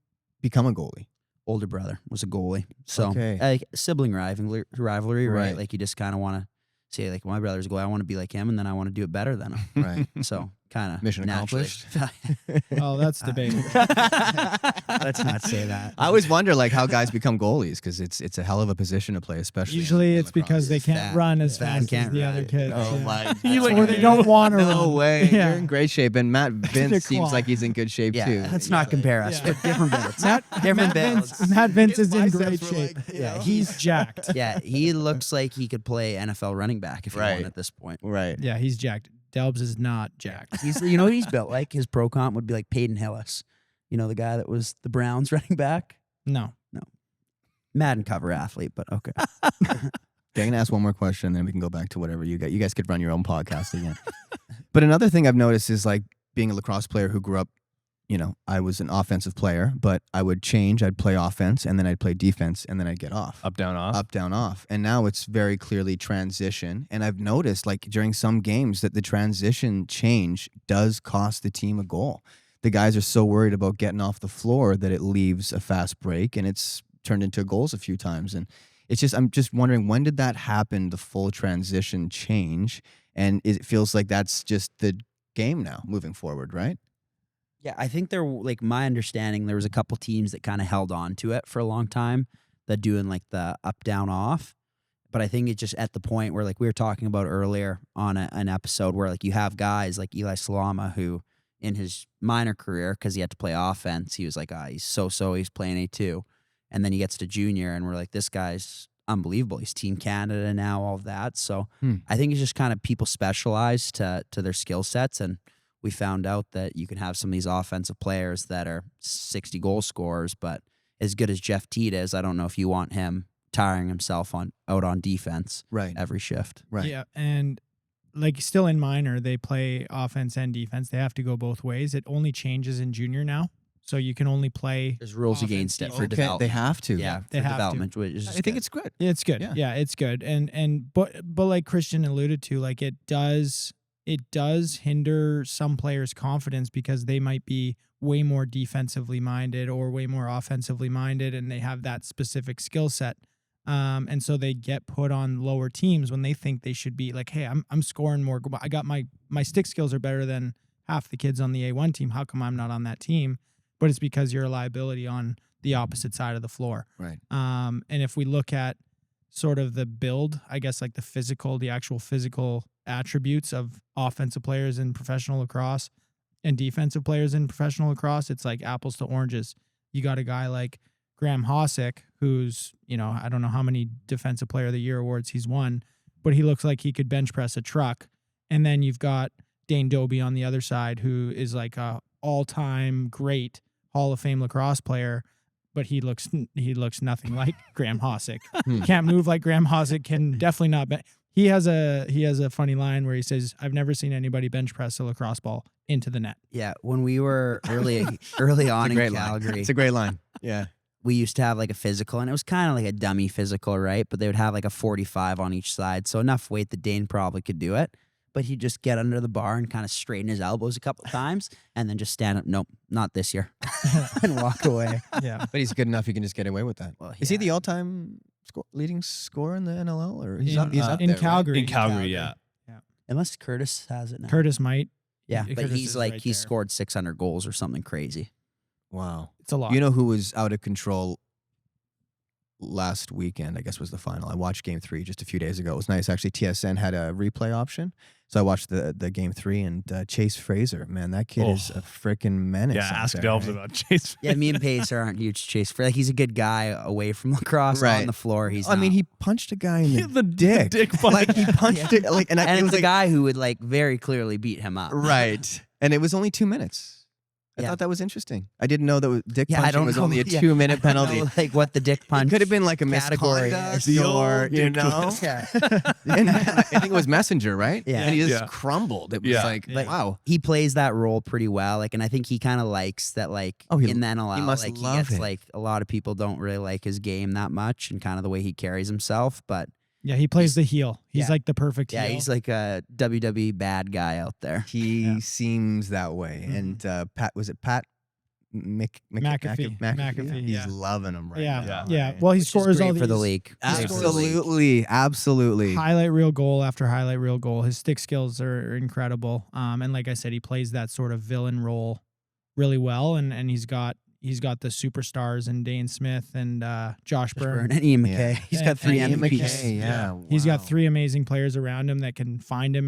become a goalie?
Older brother was a goalie, so
Okay.
like sibling rivalry, right?
Right.
Like you just kind of want to say like, my brother's a goalie, I want to be like him, and then I want to do it better than him.
Right.
So kind of
Mission accomplished.
Well, that's debatable.
Let's not say that.
I always wonder like how guys become goalies because it's a hell of a position to play, especially.
Usually
in
it's because they
lacrosse.
can't run as
Fat
fast as
can't
the
run.
other kids.
Oh
yeah.
my!
Or they don't want to
No
run.
way!
Yeah.
You're in great shape, and Matt Vince seems
claw.
like he's in good shape
Yeah,
too.
let's not compare us.
Yeah.
We're different builds.
Matt
builds.
Vince, Matt Vince
His
is in
biceps
great
were
shape.
like, you
Yeah,
know?
He's jacked.
Yeah, he looks like he could play NFL running back if he
Right.
wanted at this point.
right.
Yeah, he's jacked. Delbs is not jacked.
He's, you know what he's built like? His pro comp would be like Peyton Hillis. You know, the guy that was the Browns running back?
No.
Madden cover athlete, but okay.
Okay, I'm gonna ask one more question, then we can go back to whatever you got. You guys could run your own podcast again. But another thing I've noticed is like being a lacrosse player who grew up. You know, I was an offensive player, but I would change. I'd play offense, and then I'd play defense, and then I'd get off.
Up, down, off.
Up, down, off. And now it's very clearly transition. And I've noticed, like, during some games that the transition change does cost the team a goal. The guys are so worried about getting off the floor that it leaves a fast break, and it's turned into goals a few times. And it's just, I'm just wondering, when did that happen, the full transition change? And it feels like that's just the game now moving forward, right?
Yeah, I think like my understanding, there was a couple teams that kind of held on to it for a long time, that doing like the up, down, off. But I think it's just at the point where, like we were talking about earlier on an episode, where like you have guys like Eli Salama, who in his minor career, because he had to play offense, he was like, he's so-so, he's playing A2. And then he gets to junior, and we're like, this guy's unbelievable. He's Team Canada now, all of that. So I think it's just kind of people specialize to their skill sets, and we found out that you can have some of these offensive players that are 60 goal scorers, but as good as Jeff Teed is, I don't know if you want him tiring himself out on defense every shift.
Right.
Yeah, and like still in minor, they play offense and defense. They have to go both ways. It only changes in junior now, so you can only play.
There's rules
offense,
against it for
defense.
development.
They have to.
Yeah,
they
for
have to.
development, which is
I think
good.
it's good.
It's good.
Yeah.
Yeah, it's good. But like Christian alluded to, like it does hinder some players' confidence because they might be way more defensively minded or way more offensively minded, and they have that specific skill set. And so they get put on lower teams when they think they should be like, hey, I'm scoring more. I got my stick skills are better than half the kids on the A1 team. How come I'm not on that team? But it's because you're a liability on the opposite side of the floor.
Right.
And if we look at sort of the build, I guess like the actual physical attributes of offensive players in professional lacrosse and defensive players in professional lacrosse, it's like apples to oranges. You got a guy like Graham Hosick, who's, I don't know how many Defensive Player of the Year awards he's won, but he looks like he could bench press a truck. And then you've got Dane Doby on the other side, who is like a all-time great Hall of Fame lacrosse player, but he looks nothing like Graham Hosick. Can't move like Graham Hosick, can definitely not bench. He has a funny line where he says, "I've never seen anybody bench press a lacrosse ball into the net."
Yeah, when we were early on in Calgary,
It's a great line. Yeah.
we used to have like a physical, and it was kind of like a dummy physical, right? But they would have like a 45 on each side, so enough weight that Dane probably could do it. But he'd just get under the bar and kind of straighten his elbows a couple of times, and then just stand up. Nope, not this year, and walk away.
Yeah.
But he's good enough he can just get away with that.
Well,
Is he
yeah.
the leading scorer in the NLL? Or he's
In-
up there,
in
right?
Calgary.
In Calgary, yeah.
Unless Curtis has it now.
Curtis might.
Yeah,
Curtis
but
is
he's like
right
he
there.
scored 600 goals or something crazy.
Wow.
It's a lot.
You know who was out of control last weekend, I guess was the final. I watched game 3 just a few days ago. It was nice. Actually, TSN had a replay option. So I watched the game 3, and Chase Fraser, man, that kid is a freaking menace.
Yeah,
out
ask
there,
Delbs
right?
about Chase.
Yeah, me and Pacer aren't huge Chase for like he's a good guy away from lacrosse
Right.
on the floor. He's
I mean,
not.
he punched a guy in the,
The
dick.
dick punch.
Like he punched it like and,
and
it
it's
was
a
like,
guy who would like very clearly beat him up.
right. And it was only 2 minutes. I
Yeah.
thought that was interesting. I didn't know that dick
Yeah, I
punching
don't
was
know.
only a
Yeah.
2-minute
I don't
penalty.
know, like what the dick punch
It could have been like a
category
misconduct
is.
or,
The
you
old
know.
dick
Yeah.
And I think it was Messenger, right?
Yeah.
And he just
Yeah.
crumbled. It was
Yeah.
like,
Yeah.
wow.
He plays that role pretty well. Like, and I think he kind of likes that. Like,
Oh,
in the NLL,
he must
like
love
he gets
it.
like a lot of people don't really like his game that much, and kind of the way he carries himself. But
Yeah, he plays the heel. He's
yeah.
like the perfect
yeah,
heel.
he's like a WWE bad guy out there.
He
Yeah.
seems that way.
Mhm.
And Pat
McAfee,
He's
yeah.
loving him right
yeah.
now.
Yeah. Well, he
Which is
scores
great
all
for the
these
league.
Absolutely.
highlight reel goal after highlight reel goal. His stick skills are incredible. And like I said, he plays that sort of villain role really well. And he's got the superstars in Dane Smith and Josh Byrne.
and Ian McKay.
Yeah.
He's got 3
And Ian
MVPs.
McKay.
Yeah.
He's got
wow.
3 amazing players around him that can find him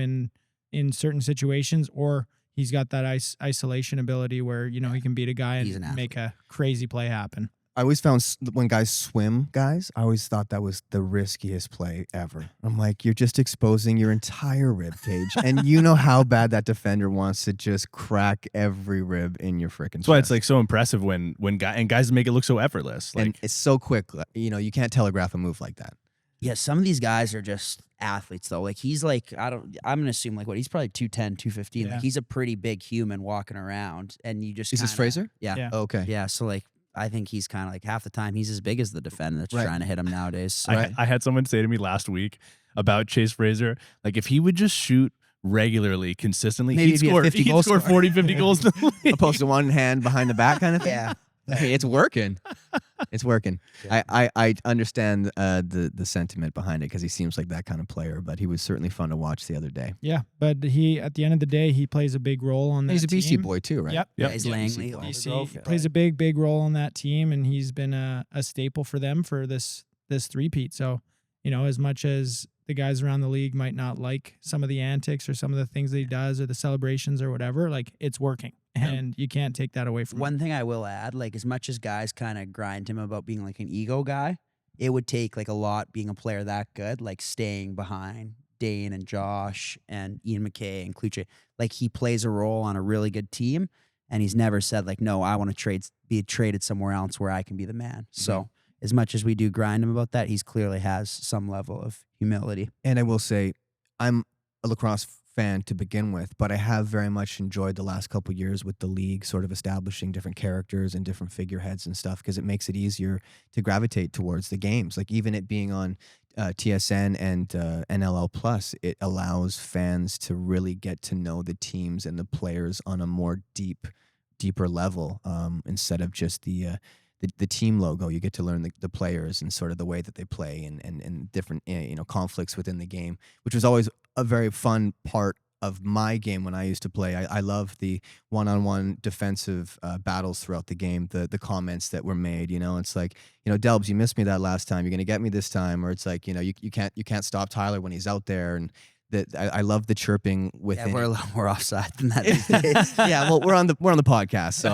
in certain situations, or he's got that isolation ability where, you know, he can beat a guy
He's an
and make
athlete.
a crazy play happen.
I always found when guys swim, I always thought that was the riskiest play ever. I'm like, you're just exposing your entire rib cage, and you know how bad that defender wants to just crack every rib in your freaking.
That's why it's like so impressive when guys make it look so effortless. Like
and it's so quick. You know, you can't telegraph a move like that.
Yeah, some of these guys are just athletes though. Like he's like, I'm gonna assume like he's probably 210, 215.
Yeah.
Like he's a pretty big human walking around, and you just
Is this
kinda-
Fraser?
Yeah.
Yeah.
Okay.
Yeah, so like I think he's kind of like half the time he's as big as the defender that's
Right.
trying to hit him nowadays. So
I had someone say to me last week about Chase Fraser, like if he would just shoot regularly, consistently,
Maybe
he'd
he'd be a
score,
50
he'd
goal
score
scorer.
40, 50 goals in the league.
Opposed to one hand behind the back kind of thing.
yeah,
Hey, it's working. It's working.
Yeah.
I understand the sentiment behind it because he seems like that kind of player, but he was certainly fun to watch the other day.
Yeah, but he at the end of the day he plays a big role on that
He's a BC
team.
boy too, right?
Yep.
yeah,
Yep.
he's
Yeah,
Langley.
BC
all
plays.
the
BC
growth.
plays a big role on that team, and he's been a staple for them for this three-peat. So, you know, as much as the guys around the league might not like some of the antics or some of the things that he does or the celebrations or whatever, like it's working, and you can't take that away from him.
One thing I will add, like as much as guys kind of grind him about being like an ego guy, it would take like a lot being a player that good, like staying behind Dane and Josh and Ian McKay and Kluche. Like he plays a role on a really good team, and he's never said like, no, I want to be traded somewhere else where I can be the man. So as much as we do grind him about that, he's clearly has some level of humility.
And I will say, I'm a lacrosse fan to begin with, but I have very much enjoyed the last couple of years with the league sort of establishing different characters and different figureheads and stuff because it makes it easier to gravitate towards the games. Like even it being on TSN and NLL Plus, it allows fans to really get to know the teams and the players on a more deeper level instead of just the team logo. You get to learn the players and sort of the way that they play and different conflicts within the game, which was always a very fun part of my game when I used to play. I love the one-on-one defensive battles throughout the game, the comments that were made. It's like, Delbs, you missed me that last time. You're going to get me this time. Or it's like, you can't stop Tyler when he's out there. And I love the chirping within.
Yeah, we're a little more offside than that these days.
Yeah, well, we're on the podcast, so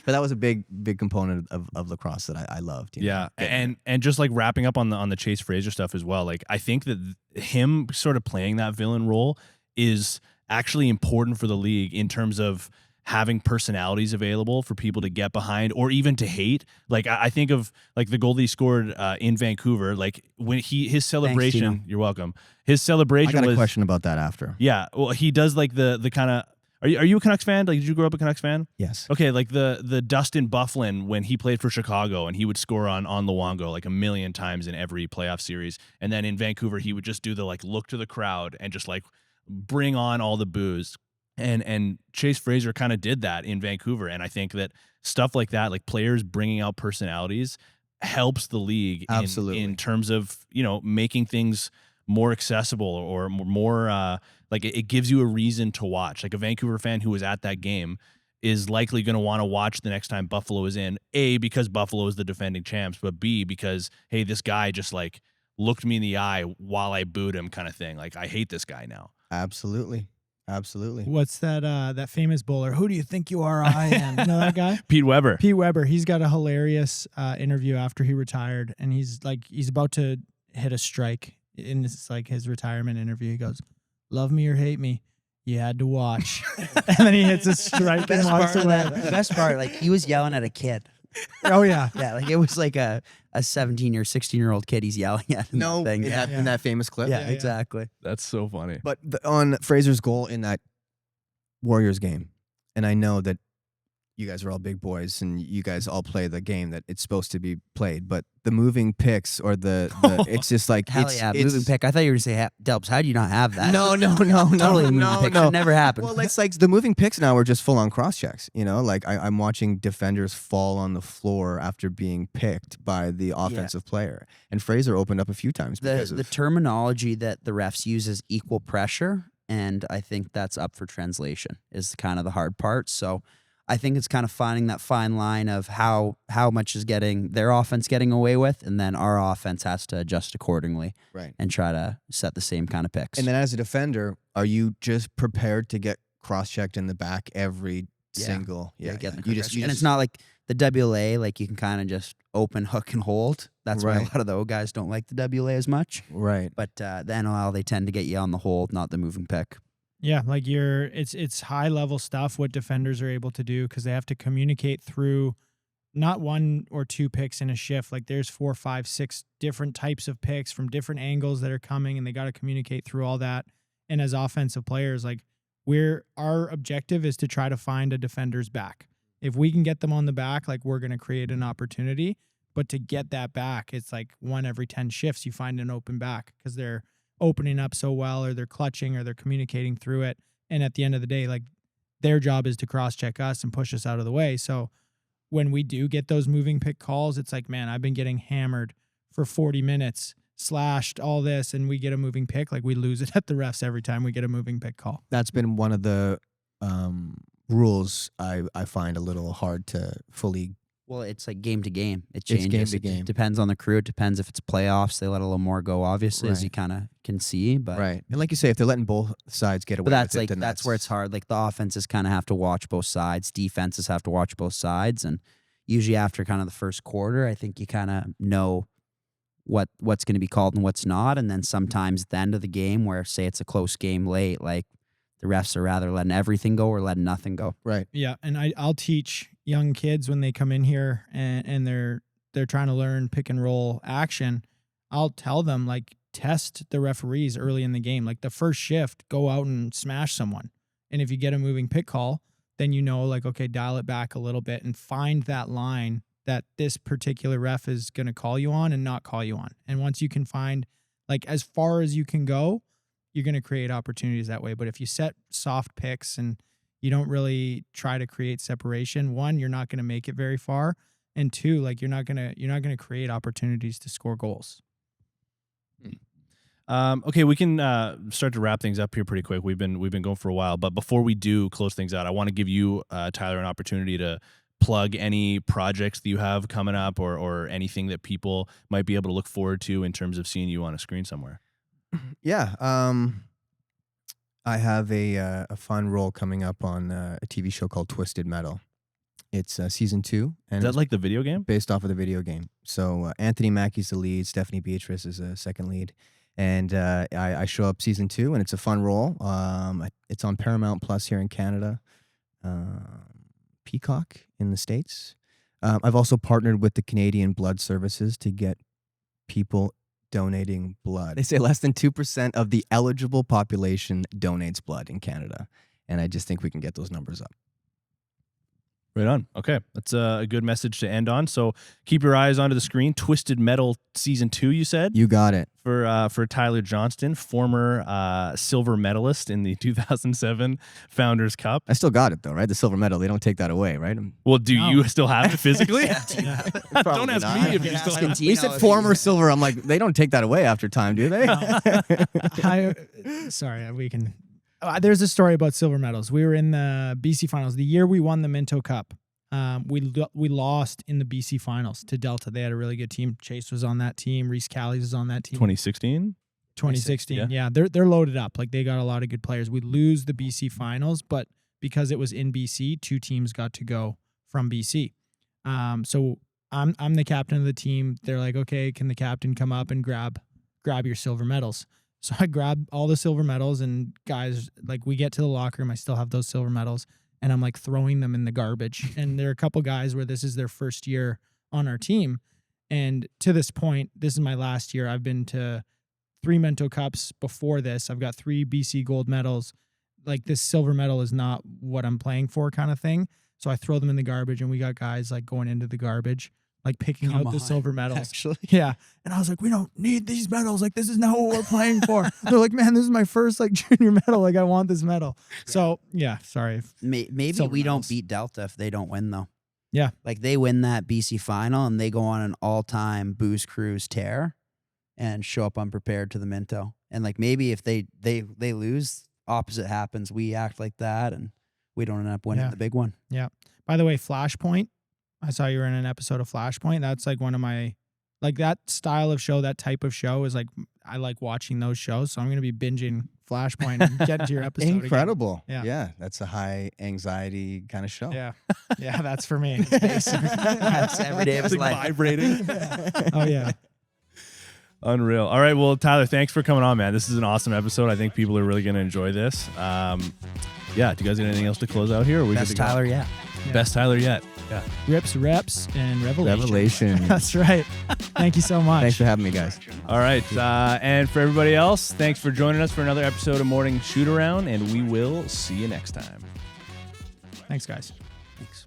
but that was a big component of lacrosse that I loved.
Yeah, and just like wrapping up on the Chase Fraser stuff as well. Like I think that him sort of playing that villain role is actually important for the league in terms of having personalities available for people to get behind or even to hate. Like I think of like the goal that he scored in Vancouver. Like when his celebration.
Thanks, Tino.
You're welcome. His celebration.
I got a
was,
question about that after.
Yeah, well, he does like the kind of. Are you a Canucks fan? Like, did you grow up a Canucks fan?
Yes.
Okay, like the Dustin Byfuglien when he played for Chicago and he would score on Luongo like a million times in every playoff series, and then in Vancouver he would just do the like look to the crowd and just like bring on all the boos. And Chase Fraser kind of did that in Vancouver, and I think that stuff like that, like players bringing out personalities, helps the league
Absolutely.
in terms of making things more accessible or more like it gives you a reason to watch. Like a Vancouver fan who was at that game is likely going to want to watch the next time Buffalo is in, A, because Buffalo is the defending champs, but B, because, hey, this guy just like looked me in the eye while I booed him kind of thing. Like, I hate this guy now.
Absolutely.
What's that famous bowler? Who do you think you are? I am. You know that guy?
Pete Weber.
Pete Weber. He's got a hilarious interview after he retired, and he's about to hit a strike in his retirement interview. He goes, "Love me or hate me, you had to watch." And then he hits a strike and walks away.
The best part, like he was yelling at a kid.
Oh yeah.
Yeah, like it was like a 17 or 16-year-old kid he's yelling at. In
No,
that thing.
in that famous clip.
Yeah,
Yeah.
exactly.
That's so funny.
But on Fraser's goal in that Warriors game, and I know that you guys are all big boys and you guys all play the game that it's supposed to be played, but the moving picks or the it's just like
Hell
it's,
yeah,
it's,
moving pick. I thought you were going to say, Delps, how do you not have that?
No,
Totally a moving
no,
pick.
no.
Should never happen.
Well, it's like the moving picks now are just full on cross checks. You know, like I'm watching defenders fall on the floor after being picked by the offensive player. And Fraser opened up a few times because
the terminology that the refs use is equal pressure, and I think that's up for translation is kind of the hard part. So I think it's kind of finding that fine line of how much is their offense getting away with, and then our offense has to adjust accordingly,
right,
and try to set the same kind of picks.
And then as a defender, are you just prepared to get cross-checked in the back every single?
You
just
and it's not like the WLA, like you can kind of just open, hook, and hold. That's why a lot of the guys don't like the WLA as much.
Right.
But the NLL, they tend to get you on the hold, not the moving pick.
Yeah, like it's high level stuff what defenders are able to do because they have to communicate through not one or two picks in a shift. Like there's 4, 5, 6 different types of picks from different angles that are coming, and they got to communicate through all that. And as offensive players, like our objective is to try to find a defender's back. If we can get them on the back, like we're going to create an opportunity. But to get that back, it's like 1 every 10 shifts you find an open back because they're opening up so well, or they're clutching, or they're communicating through it. And at the end of the day, like their job is to cross-check us and push us out of the way. So when we do get those moving pick calls, it's like, man, I've been getting hammered for 40 minutes, slashed, all this, and we get a moving pick. Like we lose it at the refs every time we get a moving pick call.
That's been one of the rules I find a little hard to fully.
Well, it's like game to game. It changes.
It's game to game.
It depends on the crew. It depends if it's playoffs. They let a little more go, obviously, as you kind of can see. But
right, and like you say, if they're letting both sides get away,
but that's
with it,
like
then
that's where it's hard. Like the offenses kind of have to watch both sides. Defenses have to watch both sides, and usually after kind of the first quarter, I think you kind of know what's going to be called and what's not. And then sometimes at the end of the game, where say it's a close game late, like the refs are rather letting everything go or letting nothing go.
Right.
Yeah, and I'll teach young kids when they come in here and they're trying to learn pick and roll action. I'll tell them, like, test the referees early in the game. Like the first shift, go out and smash someone. And if you get a moving pick call, then you know, like, okay, dial it back a little bit and find that line that this particular ref is going to call you on and not call you on. And once you can find, like, as far as you can go, you're going to create opportunities that way. But if you set soft picks and you don't really try to create separation, 1, you're not going to make it very far. And 2, like, you're not going to create opportunities to score goals.
Okay, we can start to wrap things up here pretty quick. We've been going for a while, but before we do close things out, I want to give you, Tyler, an opportunity to plug any projects that you have coming up, or anything that people might be able to look forward to in terms of seeing you on a screen somewhere.
Yeah, I have a fun role coming up on a TV show called Twisted Metal. It's season 2, and
Is that like the video game?
based off of the video game. So Anthony Mackie's the lead, Stephanie Beatrice is a second lead. And I show up season 2, and it's a fun role. It's on Paramount Plus here in Canada, Peacock in the States. I've also partnered with the Canadian Blood Services to get people donating blood. They say less than 2% of the eligible population donates blood in Canada, and I just think we can get those numbers up.
Right on. Okay, that's a good message to end on. So keep your eyes onto the screen. Twisted Metal season 2, you said?
You got it.
For Tyler Johnston, former silver medalist in the 2007 Founders Cup.
I still got it though, right? The silver medal. They don't take that away, right?
Well, do you still have it physically? Don't
Probably
ask
not.
me if you still have it.
We said former silver. I'm like, they don't take that away after time, do they?
Sorry, we can. There's a story about silver medals. We were in the BC finals the year we won the Minto Cup. We lost in the BC finals to Delta. They had a really good team. Chase was on that team. Reese Callies was on that team.
2016?
2016. Yeah, they're loaded up. Like, they got a lot of good players. We lose the BC finals, but because it was in BC, 2 teams got to go from BC. So I'm the captain of the team. They're like, okay, can the captain come up and grab your silver medals? So I grab all the silver medals, and guys, like, we get to the locker room. I still have those silver medals, and I'm like throwing them in the garbage. And there are a couple guys where this is their first year on our team. And to this point, this is my last year. I've been to 3 Minto Cups before this. I've got 3 BC gold medals. Like, this silver medal is not what I'm playing for, kind of thing. So I throw them in the garbage, and we got guys like going into the garbage, like picking
Come
out the
on,
silver medals.
Actually,
Yeah. And I was like, we don't need these medals. Like, this is not what we're playing for. They're like, man, this is my first like junior medal. Like, I want this medal. So yeah, sorry.
maybe
Silver
we don't
medals.
beat Delta if they don't win though.
Yeah.
Like they win that BC final and they go on an all-time booze cruise tear and show up unprepared to the Minto. And like maybe if they lose, opposite happens. We act like that and we don't end up winning the big one.
Yeah. By the way, Flashpoint. I saw you were in an episode of Flashpoint. That's like one of my, like that style of show, that type of show is like, I like watching those shows. So I'm going to be binging Flashpoint and get to your episode.
Incredible.
Again.
Yeah. That's a high anxiety kind of show.
Yeah. Yeah. That's for me.
That's every day of his
It's like
life.
vibrating.
Oh yeah.
Unreal. All right. Well, Tyler, thanks for coming on, man. This is an awesome episode. I think people are really going to enjoy this. Yeah. Do you guys got anything else to close out here? Or we
Best
good to go?
Tyler yet.
Yeah.
Best Tyler yet. Yeah.
Rips, reps, and revelation.
Revelation.
That's right. Thank you so much.
Thanks for having me, guys.
All right. And for everybody else, thanks for joining us for another episode of Morning Shootaround, and we will see you next time.
Thanks, guys.
Thanks.